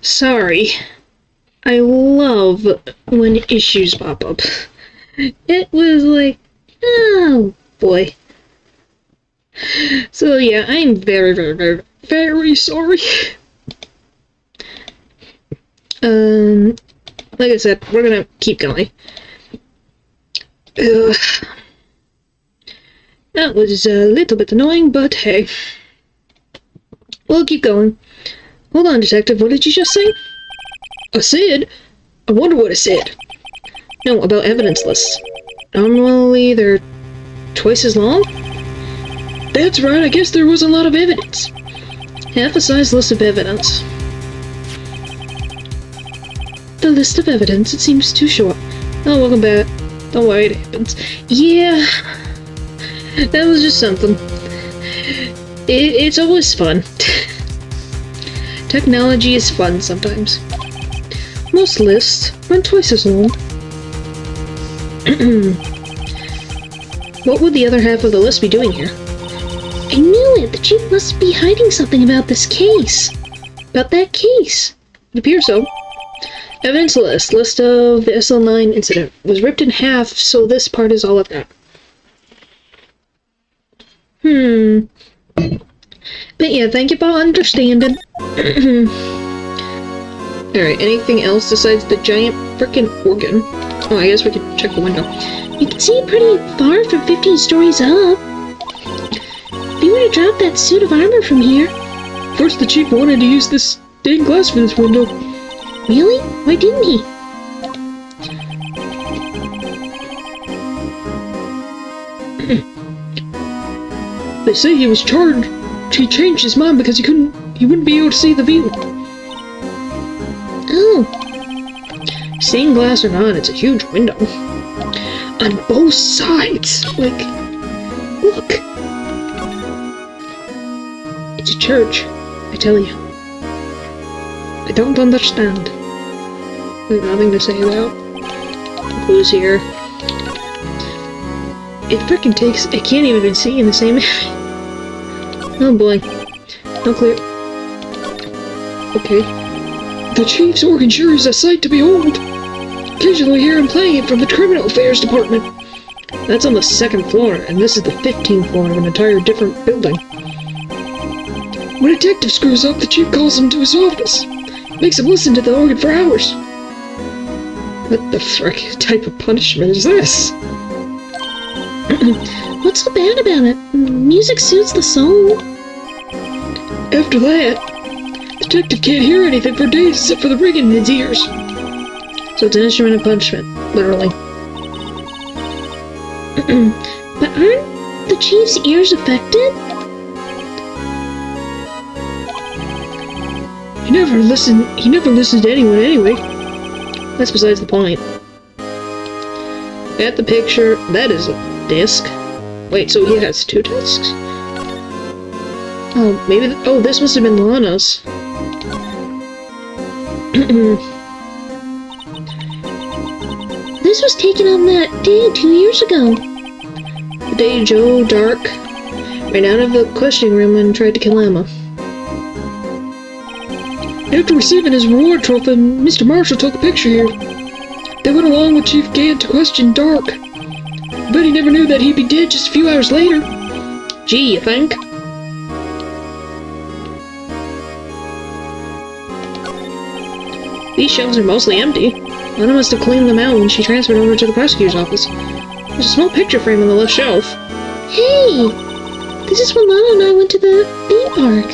Sorry. I love when issues pop up. It was like, oh boy. So yeah, I'm very, very, very, very sorry. Like I said, we're gonna keep going. Ugh. That was a little bit annoying, but hey. We'll keep going. Hold on, Detective, what did you just say? I said? I wonder what I said. No, about evidence lists. Normally, they're twice as long? That's right, I guess there was a lot of evidence. Half a size list of evidence. The list of evidence, it seems too short. Oh, welcome back. Don't worry, it happens. Yeah, that was just something. It's always fun. Technology is fun sometimes. Most lists run twice as long. What would the other half of the list be doing here? I knew it! The chief must be hiding something about this case. About that case? It appears so. Evidence list. List of the SL9 incident. Was ripped in half, so this part is all of that. But yeah, thank you for understanding. Alright, anything else besides the giant frickin' organ? Oh, I guess we can check the window. You can see it pretty far from 15 stories up. If you were to drop that suit of armor from here... First the chief wanted to use this stained glass for this window. Really? Why didn't he? They say he was charged. He changed his mind because he wouldn't be able to see the view. Oh. Stained glass or not, it's a huge window. On both sides! Like, look! It's a church, I tell you. I don't understand. There's nothing to say about. Clues here. It frickin' takes. I can't even see in the same area. Oh boy. No clear. Okay. The chief's organ sure is a sight to behold. Occasionally hear him playing it from the criminal affairs department. That's on the 2nd floor, and this is the 15th floor of an entire different building. When a detective screws up, the chief calls him to his office. Makes him listen to the organ for hours. What the frick type of punishment is this? What's so bad about it? Music soothes the soul. After that, the detective can't hear anything for days except for the ringing in his ears. So it's an instrument of punishment, literally. But aren't the chief's ears affected? He never listens to anyone anyway. That's besides the point. At the picture, that is a disc. Wait, so he has 2 discs? Oh, maybe. Oh, this must have been Lana's. This was taken on that day 2 years ago. The day Joe Dark ran out of the questioning room and tried to kill Emma. After receiving his reward trophy, Mr. Marshall took a picture here. They went along with Chief Gant to question Dark. But he never knew that he'd be dead just a few hours later. Gee, you think? These shelves are mostly empty. Lana must have cleaned them out when she transferred over to the prosecutor's office. There's a small picture frame on the left shelf. Hey! This is when Lana and I went to the theme park.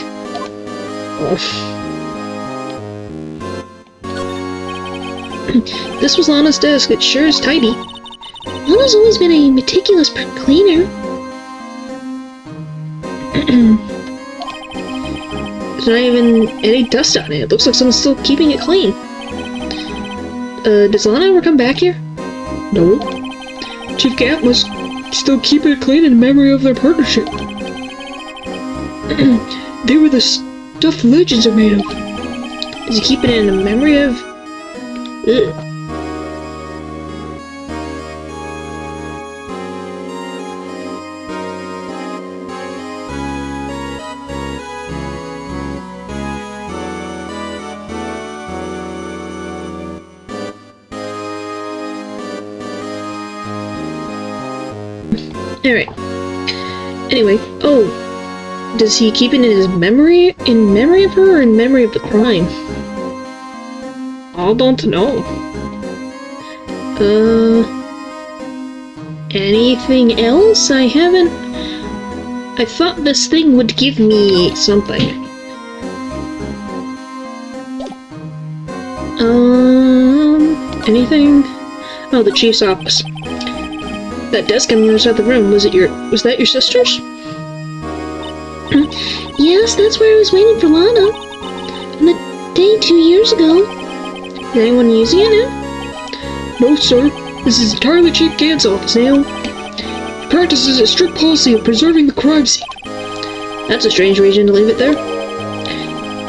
Oh. This was Lana's desk. It sure is tidy. Lana's always been a meticulous cleaner. There's not even any dust on it. It looks like someone's still keeping it clean. Does Lana ever come back here? No. Chief Gant was still keeping it clean in memory of their partnership. They were the stuff legends are made of. Does he keep it in memory of? Ugh. Alright. Anyway, Oh, does he keep it in his memory? In memory of her or in memory of the crime? I don't know. Anything else? I thought this thing would give me something. Anything? Oh, the chief's office. That desk on the other side of the room, was that your sister's? Yes, that's where I was waiting for Lana. On the day 2 years ago. Is anyone using it now? No, sir. This is entirely Chief Gant's office now. He practices a strict policy of preserving the crime scene. That's a strange reason to leave it there.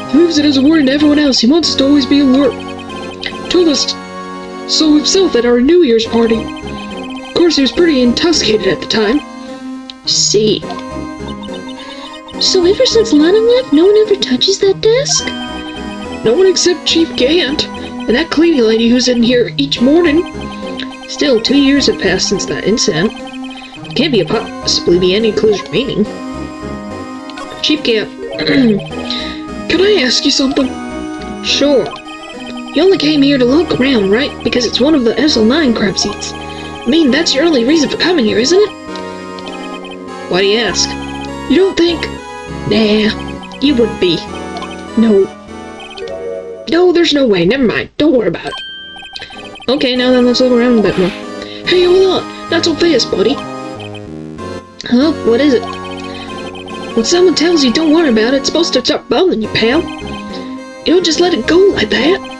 He leaves it as a warning to everyone else. He wants us to always be alert. Told us so himself at our New Year's party. Of course, he was pretty intoxicated at the time. See. So ever since Lana left, no one ever touches that desk? No one except Chief Gant and that cleaning lady who's in here each morning. Still, 2 years have passed since that incident. Can't possibly be any clues remaining. Chief Gant, can I ask you something? Sure. You only came here to look around, right? Because it's one of the SL9 crime scenes. I mean, that's your only reason for coming here, isn't it? Why do you ask? You don't think... Nah, you wouldn't be. No. No, there's no way. Never mind. Don't worry about it. Okay, now then let's look around a bit more. Hey, hold on. Not so fast, buddy. Huh? What is it? When someone tells you don't worry about it, it's supposed to start bothering you, pal. You don't just let it go like that.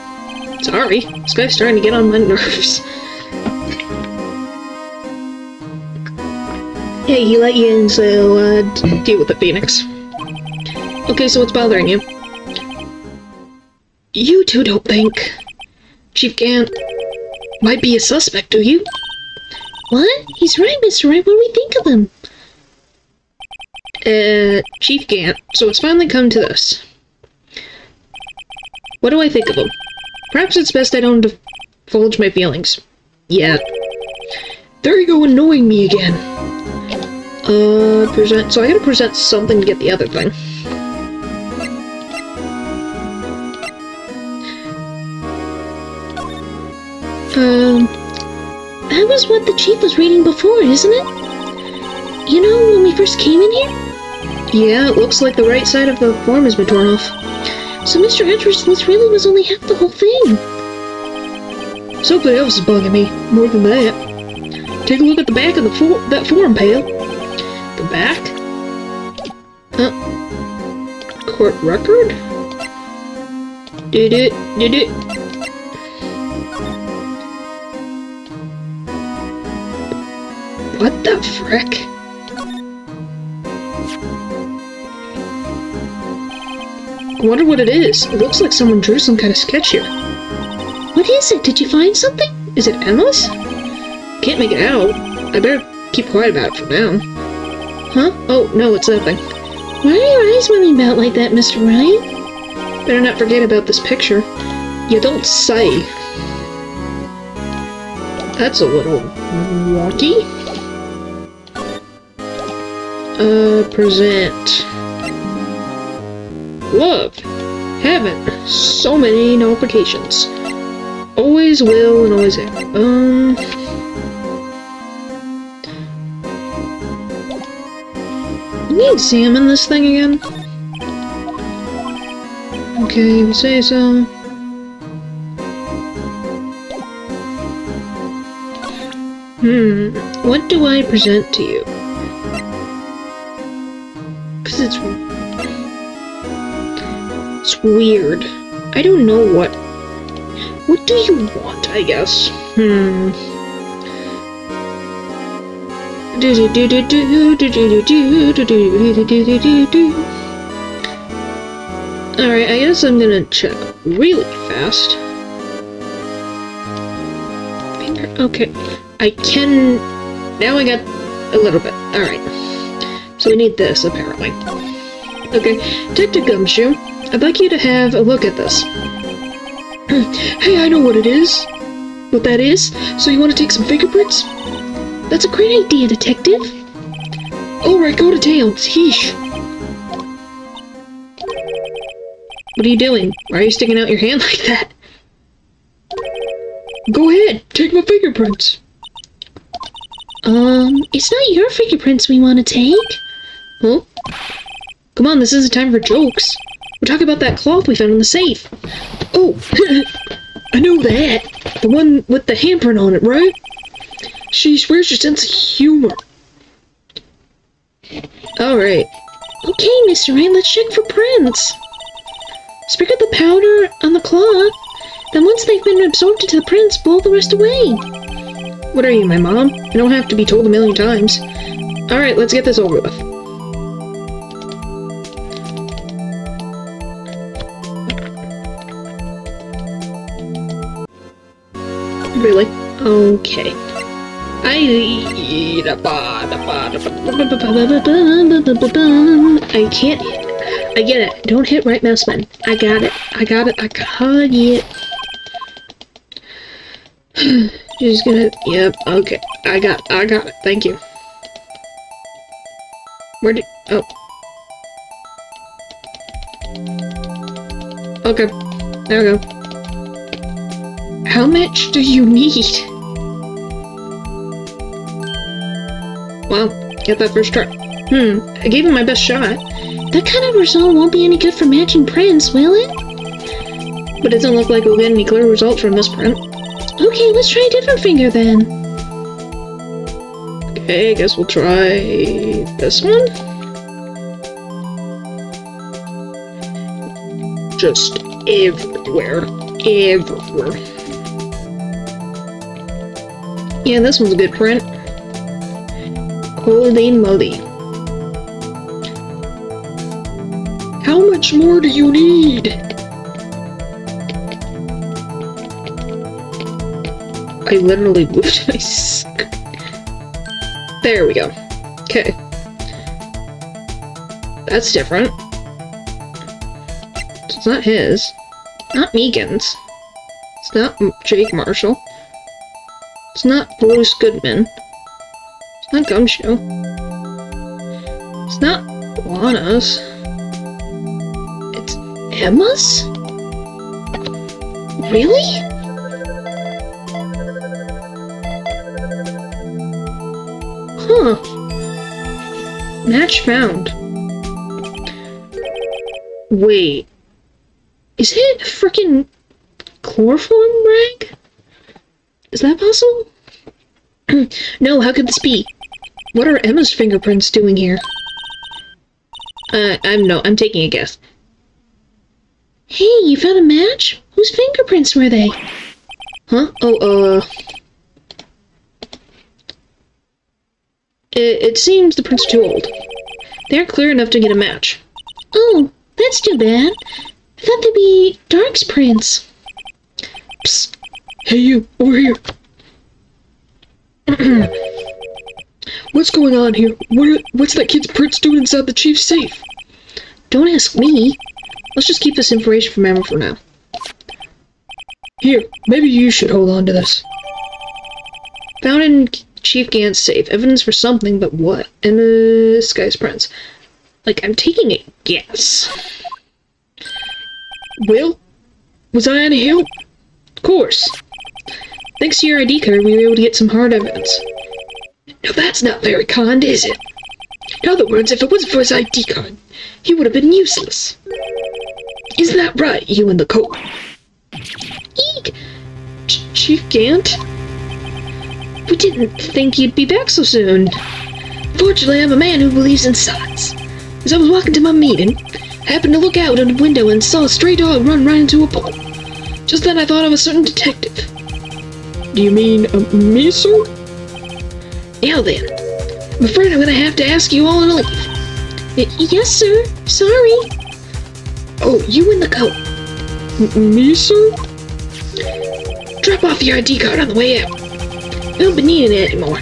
Sorry. This guy's starting to get on my nerves. Hey, he let you in, so, deal with it, Phoenix. Okay, so what's bothering you? You two don't think Chief Gant might be a suspect, do you? What? He's right, Mr. Wright. What do we think of him? Chief Gant, so it's finally come to this. What do I think of him? Perhaps it's best I don't divulge my feelings. Yet. There you go, annoying me again. So I gotta present something to get the other thing. That was what the chief was reading before, isn't it? You know, when we first came in here? Yeah, it looks like the right side of the form has been torn off. So Mr. Edwards, this really was only half the whole thing. Something else is bugging me, more than that. Take a look at the back of that form, pal. The back? Court record? Did it? What the frick? I wonder what it is. It looks like someone drew some kind of sketch here. What is it? Did you find something? Is it endless? Can't make it out. I better keep quiet about it for now. Huh? Oh, no, it's nothing. Why are your eyes moving about like that, Mr. Wright? Better not forget about this picture. You don't say. That's a little wonky. Present. Love. Haven't. So many notifications. Always will and always have. Let me examine this thing again. Okay, we say so. What do I present to you? Because it's weird. I don't know what do you want, I guess? Alright, I guess I'm gonna check really fast. Okay. I can... Now I got a little bit. Alright. So we need this, apparently. Okay. Detective Gumshoe, I'd like you to have a look at this. Hey, I know what it is. What that is? So you want to take some fingerprints? That's a great idea, Detective. Alright, go to town. Sheesh. What are you doing? Why are you sticking out your hand like that? Go ahead, take my fingerprints. It's not your fingerprints we want to take. Huh? Come on, this isn't time for jokes. We're talking about that cloth we found in the safe. Oh, I know that. The one with the handprint on it, right? Sheesh, where's your sense of humor? Alright. Okay, Mr. Wright, let's check for prints. Sprinkle the powder on the cloth. Then once they've been absorbed into the prints, blow the rest away. What are you, my mom? You don't have to be told a million times. Alright, let's get this over with. Really? Okay. I can't hit. I get it. Don't hit right mouse button. I got it. I got it. Just gonna. Yep. Okay. I got it. Thank you. Where did? Oh. Okay. There we go. How much do you need? Well, get that first try. I gave him my best shot. That kind of result won't be any good for matching prints, will it? But it doesn't look like we'll get any clear result from this print. Okay, let's try a different finger then. Okay, I guess we'll try this one. Just everywhere. Everywhere. Yeah, this one's a good print. Holy moly. How much more do you need? I literally moved my screen. There we go. Okay. That's different. So it's not his. Not Megan's. It's not Jake Marshall. It's not Bruce Goodman. It's not Gumshoe. It's not Lana's. It's Emma's? Really? Huh. Match found. Wait. Is it a frickin' chloroform rag? Is that possible? No, how could this be? What are Emma's fingerprints doing here? I'm taking a guess. Hey, you found a match? Whose fingerprints were they? Huh? Oh, It seems the prints are too old. They aren't clear enough to get a match. Oh, that's too bad. I thought they'd be Dark's prints. Psst. Hey you, over here. What's going on here? What's that kid's prints doing inside the chief's safe? Don't ask me. Let's just keep this information from Emma for now. Here, maybe you should hold on to this. Found in Chief Gant's safe. Evidence for something, but what? And this guy's prints. Like, I'm taking a guess. Well, was I any help? Of course. Thanks to your ID card, we were able to get some hard evidence. Now that's not very kind, is it? In other words, if it wasn't for his ID card, he would have been useless. Isn't that right, you in the coat? Eek! Chief Gant? We didn't think you'd be back so soon. Fortunately, I'm a man who believes in science. As I was walking to my meeting, I happened to look out of the window and saw a stray dog run right into a pole. Just then I thought of a certain detective. Do you mean, me, sir? Now then, I'm afraid I'm gonna have to ask you all to leave. Yes, sir. Sorry. Oh, you in the coat. Me, sir? Drop off your ID card on the way out. I don't be needing it anymore.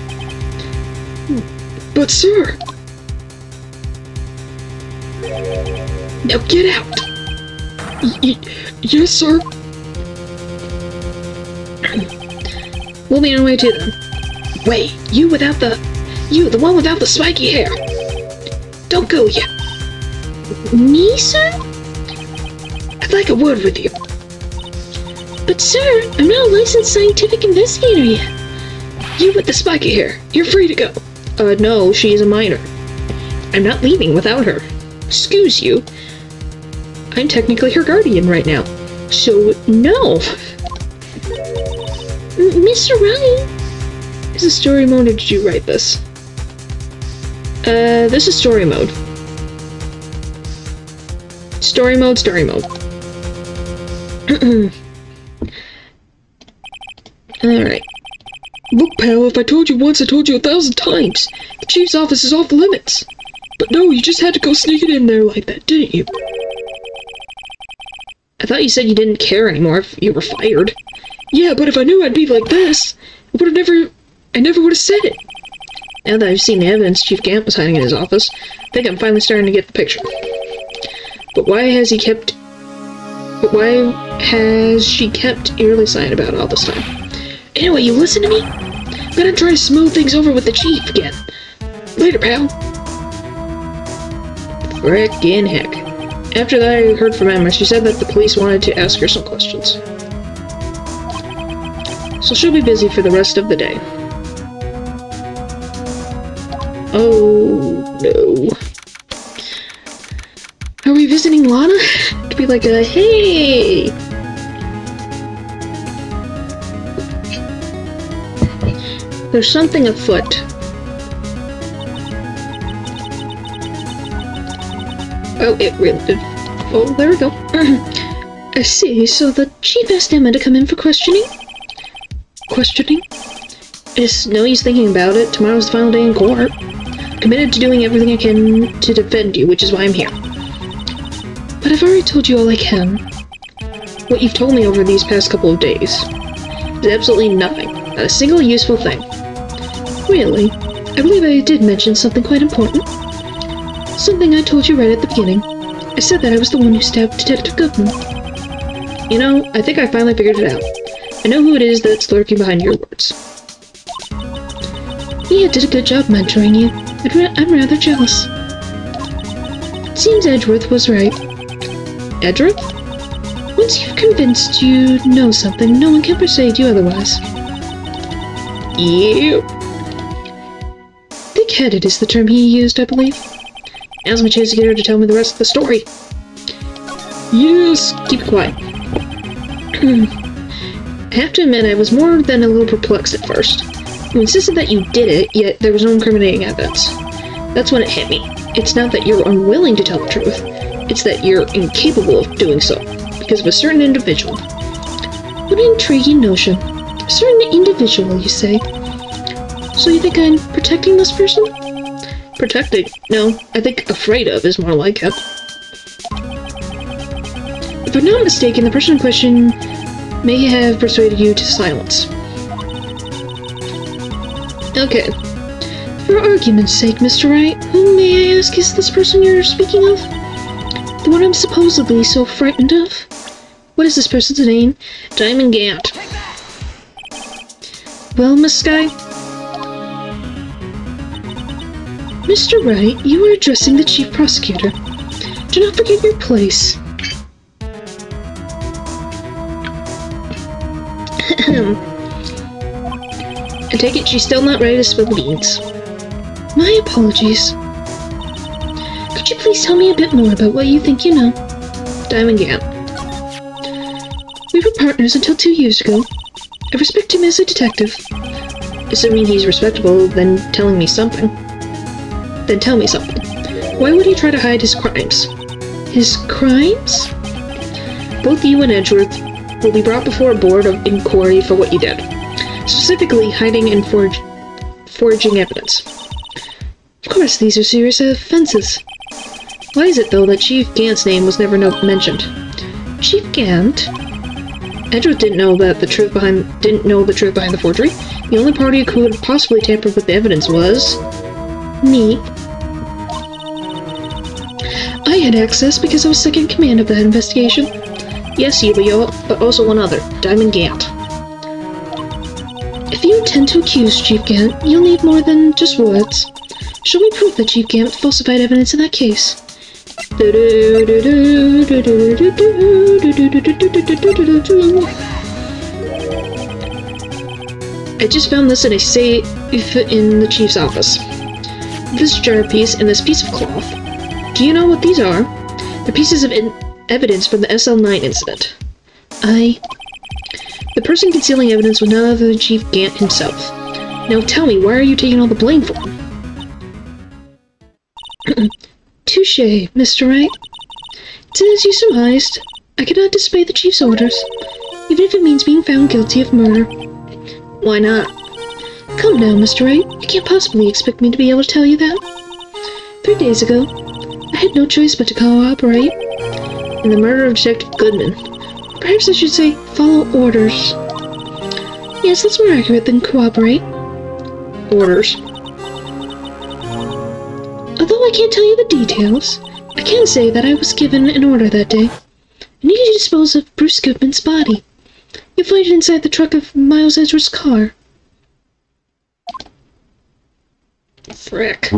But, sir... Now get out! Yes, sir. We'll be on our way to them. Wait, you, the one without the spiky hair. Don't go yet. Me, sir? I'd like a word with you. But sir, I'm not a licensed scientific investigator yet. You with the spiky hair. You're free to go. No, she is a minor. I'm not leaving without her. Excuse you. I'm technically her guardian right now. So, no. Mr. Wright? Is this story mode or did you write this? This is story mode. Story mode, story mode. Alright. Look, pal, if I told you once, I told you 1,000 times. The chief's office is off limits. But no, you just had to go sneaking in there like that, didn't you? I thought you said you didn't care anymore if you were fired. Yeah, but if I knew I'd be like this, I never would have said it. Now that I've seen the evidence Chief Gant was hiding in his office, I think I'm finally starting to get the picture. But why has she kept eerily silent about it all this time? Anyway, you listen to me? I'm gonna try to smooth things over with the chief again. Later, pal. Frickin' heck. After that, I heard from Emma. She said that the police wanted to ask her some questions. So she'll be busy for the rest of the day. Oh, no. Are we visiting Lana? To be like a, hey! There's something afoot. Oh, it really did. Oh, there we go. I see, so the chief asked Emma to come in for questioning? Questioning? It's no use thinking about it. Tomorrow's the final day in court. Committed to doing everything I can to defend you, which is why I'm here. But I've already told you all I can. What you've told me over these past couple of days is absolutely nothing. Not a single useful thing. Really? I believe I did mention something quite important. Something I told you right at the beginning. I said that I was the one who stabbed Detective Goodman. You know, I think I finally figured it out. I know who it is that's lurking behind your words. Mia did a good job mentoring you. I'm rather jealous. It seems Edgeworth was right. Edgeworth? Once you've convinced you know something, no one can persuade you otherwise. Yep. Thick-headed is the term he used, I believe. Now's my chance to get her to tell me the rest of the story. Yes! Keep it quiet. I have to admit, I was more than a little perplexed at first. You insisted that you did it, yet there was no incriminating evidence. That's when it hit me. It's not that you're unwilling to tell the truth. It's that you're incapable of doing so, because of a certain individual. What an intriguing notion. A certain individual, you say? So you think I'm protecting this person? Protecting? No, I think afraid of is more like it. If I'm not mistaken, the person in question may have persuaded you to silence. Okay. For argument's sake, Mr. Wright, who, may I ask, is this person you're speaking of? The one I'm supposedly so frightened of? What is this person's name? Diamond Gant. Well, Miss Skye? Mr. Wright, you are addressing the chief prosecutor. Do not forget your place. I take it she's still not ready to spill the beans. My apologies. Could you please tell me a bit more about what you think you know? Diamond Gant. We were partners until 2 years ago. I respect him as a detective. Assuming he's respectable, then tell me something. Why would he try to hide his crimes? His crimes? Both you and Edgeworth will be brought before a board of inquiry for what you did. Specifically, hiding and forging evidence. Of course, these are serious offenses. Why is it, though, that Chief Gant's name was never mentioned? Chief Gant? Edgeworth didn't know the truth behind the forgery. The only party who could have possibly tampered with the evidence was me. I had access because I was second in command of that investigation. Yes, you, but also one other, Diamond Gant. If you intend to accuse Chief Gant, you'll need more than just words. Show me proof that Chief Gant falsified evidence in that case. I just found this in a safe in the chief's office. This jar piece and this piece of cloth. Do you know what these are? They're pieces of evidence from the SL9 incident. The person concealing evidence was none other than Chief Gant himself. Now tell me, why are you taking all the blame for him? Touché, Mr. Wright. It's as you surmised. I cannot disobey the Chief's orders, even if it means being found guilty of murder. Why not? Come now, Mr. Wright. You can't possibly expect me to be able to tell you that. 3 days ago, I had no choice but to cooperate. In the murder of Detective Goodman. Perhaps I should say, follow orders. Yes, that's more accurate than cooperate. Orders. Although I can't tell you the details, I can say that I was given an order that day. I needed to dispose of Bruce Goodman's body. You'll find it inside the trunk of Miles Edgeworth's car. Frick.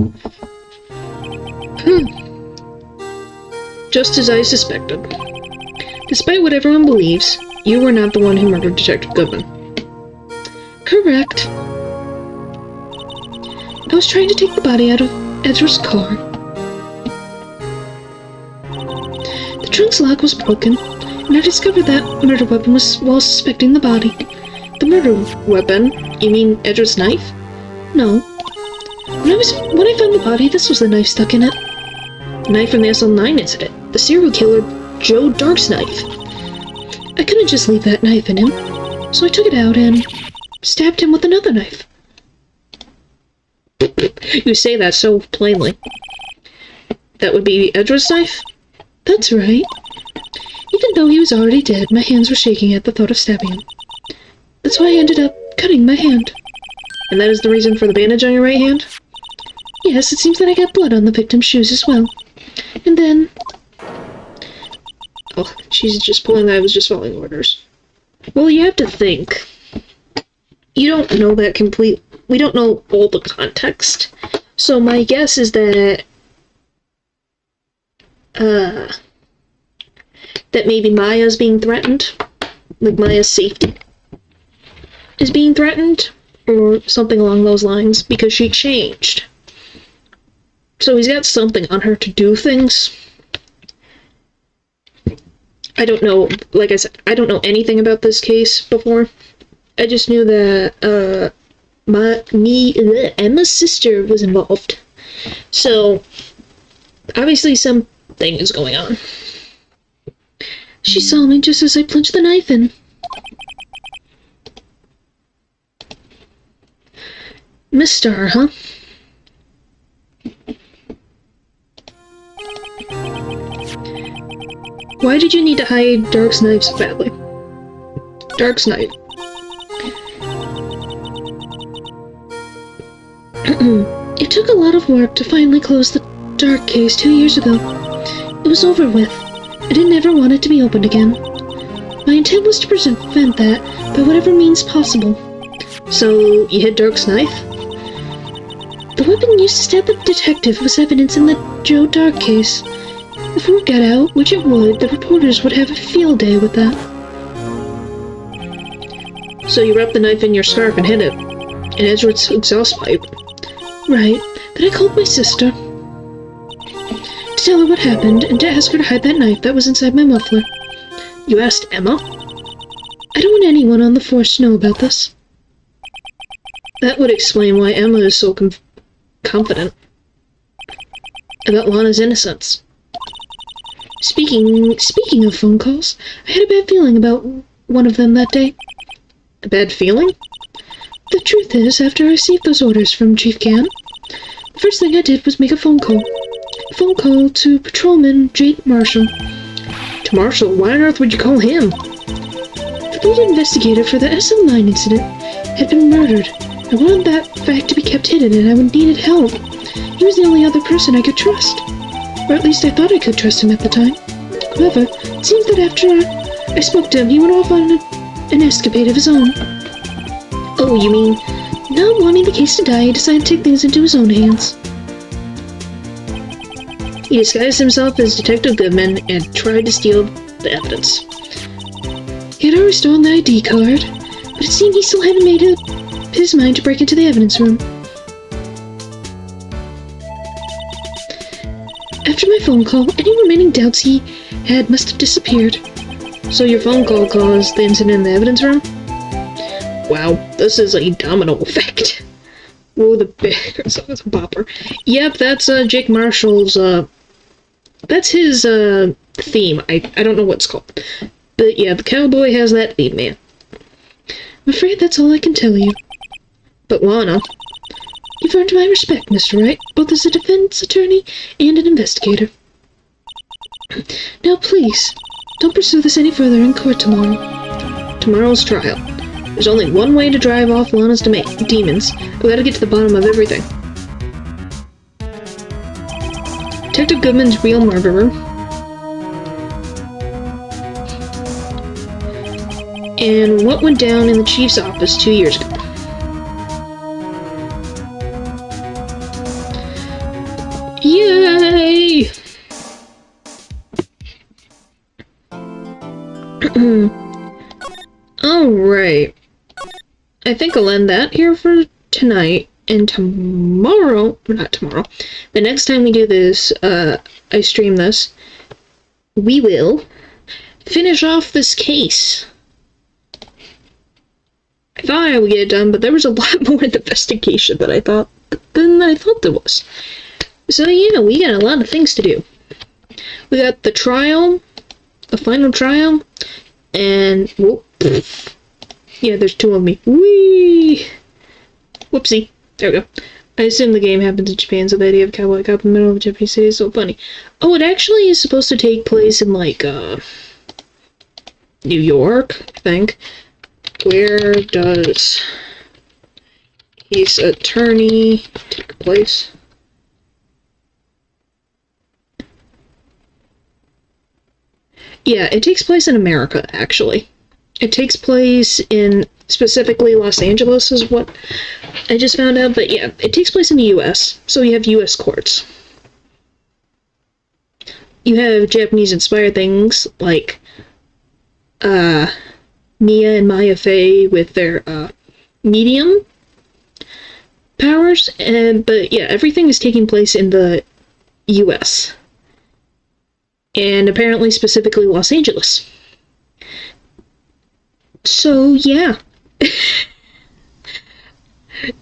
Just as I suspected. Despite what everyone believes, you were not the one who murdered Detective Goodman. Correct. I was trying to take the body out of Edgeworth's car. The trunk's lock was broken, and I discovered that murder weapon was while suspecting the body. The murder weapon? You mean Edgeworth's knife? No. When I found the body, this was the knife stuck in it. The knife from the SL9 incident. The serial killer Joe Dark's knife. I couldn't just leave that knife in him, so I took it out and stabbed him with another knife. You say that so plainly. That would be Edgeworth's knife? That's right. Even though he was already dead, my hands were shaking at the thought of stabbing him. That's why I ended up cutting my hand. And that is the reason for the bandage on your right hand? Yes, it seems that I got blood on the victim's shoes as well. And then... Oh, she's just pulling I was just following orders. Well, you have to think. You don't know that we don't know all the context. So my guess is that that maybe Maya's being threatened. Like Maya's safety is being threatened. Or something along those lines. Because she changed. So he's got something on her to do things. I don't know, like I said, I don't know anything about this case before. I just knew that, Emma's sister was involved. So, obviously something is going on. She saw me just as I plunged the knife in. Miss Star, huh? Why did you need to hide Dark's knife so badly? Dark's knife. It took a lot of work to finally close the Dark case 2 years ago. It was over with. I didn't ever want it to be opened again. My intent was to prevent that by whatever means possible. So, you hid Dark's knife? The weapon used to stab the detective was evidence in the Joe Dark case. If word got out, which it would, the reporters would have a field day with that. So you wrapped the knife in your scarf and hid it in Edgeworth's exhaust pipe. Right. Then I called my sister to tell her what happened and to ask her to hide that knife that was inside my muffler. You asked Emma? I don't want anyone on the force to know about this. That would explain why Emma is so confident about Lana's innocence. Speaking of phone calls, I had a bad feeling about one of them that day. A bad feeling? The truth is, after I received those orders from Chief Gant, the first thing I did was make a phone call. A phone call to Patrolman Jake Marshall. To Marshall? Why on earth would you call him? The lead investigator for the SL9 incident had been murdered. I wanted that fact to be kept hidden and I needed help. He was the only other person I could trust. Or at least I thought I could trust him at the time. However, it seems that after I spoke to him, he went off on an escapade of his own. Oh, you mean... Not wanting the case to die, he decided to take things into his own hands. He disguised himself as Detective Goodman and tried to steal the evidence. He had already stolen the ID card, but it seemed he still hadn't made up his mind to break into the evidence room. After my phone call, any remaining doubts he had must have disappeared. So your phone call caused the incident in the evidence room? Wow, this is a domino effect. Whoa, the bear. So that's a bopper. Yep, that's Jake Marshall's, that's his, theme. I don't know what it's called. But yeah, the cowboy has that theme, man. I'm afraid that's all I can tell you. But Lana... You've earned my respect, Mr. Wright, both as a defense attorney and an investigator. Now please, don't pursue this any further in court tomorrow. Tomorrow's trial. There's only one way to drive off Lana's demons. We gotta get to the bottom of everything. Detective Goodman's real murderer. And what went down in the chief's office 2 years ago. Yay! Alright. I think I'll end that here for tonight. And tomorrow, or not tomorrow, the next time we do this, I stream this, we will finish off this case. I thought I would get it done, but there was a lot more investigation than I thought there was. So yeah, we got a lot of things to do. We got the trial, the final trial, and whoop, yeah, there's two of me. Whee! Whoopsie. There we go. I assume the game happens in Japan, so the idea of Cowboy Cop in the middle of a Japanese city is so funny. Oh, it actually is supposed to take place in, like, New York, I think. Where does his attorney take place? Yeah, it takes place in America, actually. It takes place in, specifically, Los Angeles is what I just found out, but yeah, it takes place in the U.S., so you have U.S. courts. You have Japanese-inspired things, like, Mia and Maya Fey with their, medium powers, but yeah, everything is taking place in the U.S., and apparently specifically Los Angeles. So, yeah.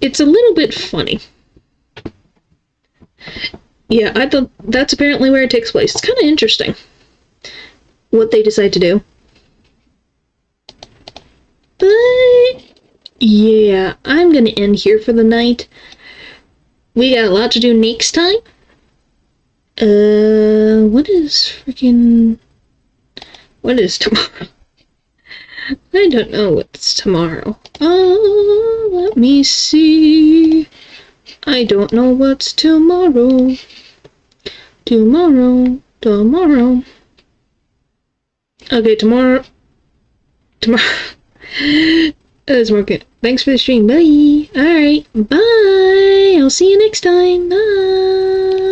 It's a little bit funny. Yeah, I thought that's apparently where it takes place. It's kind of interesting what they decide to do. But, yeah, I'm gonna end here for the night. We got a lot to do next time. What is tomorrow? I don't know what's tomorrow. Oh, let me see. I don't know what's tomorrow. Tomorrow. Okay, tomorrow. That's working. Thanks for the stream. Bye. Alright, bye. I'll see you next time. Bye.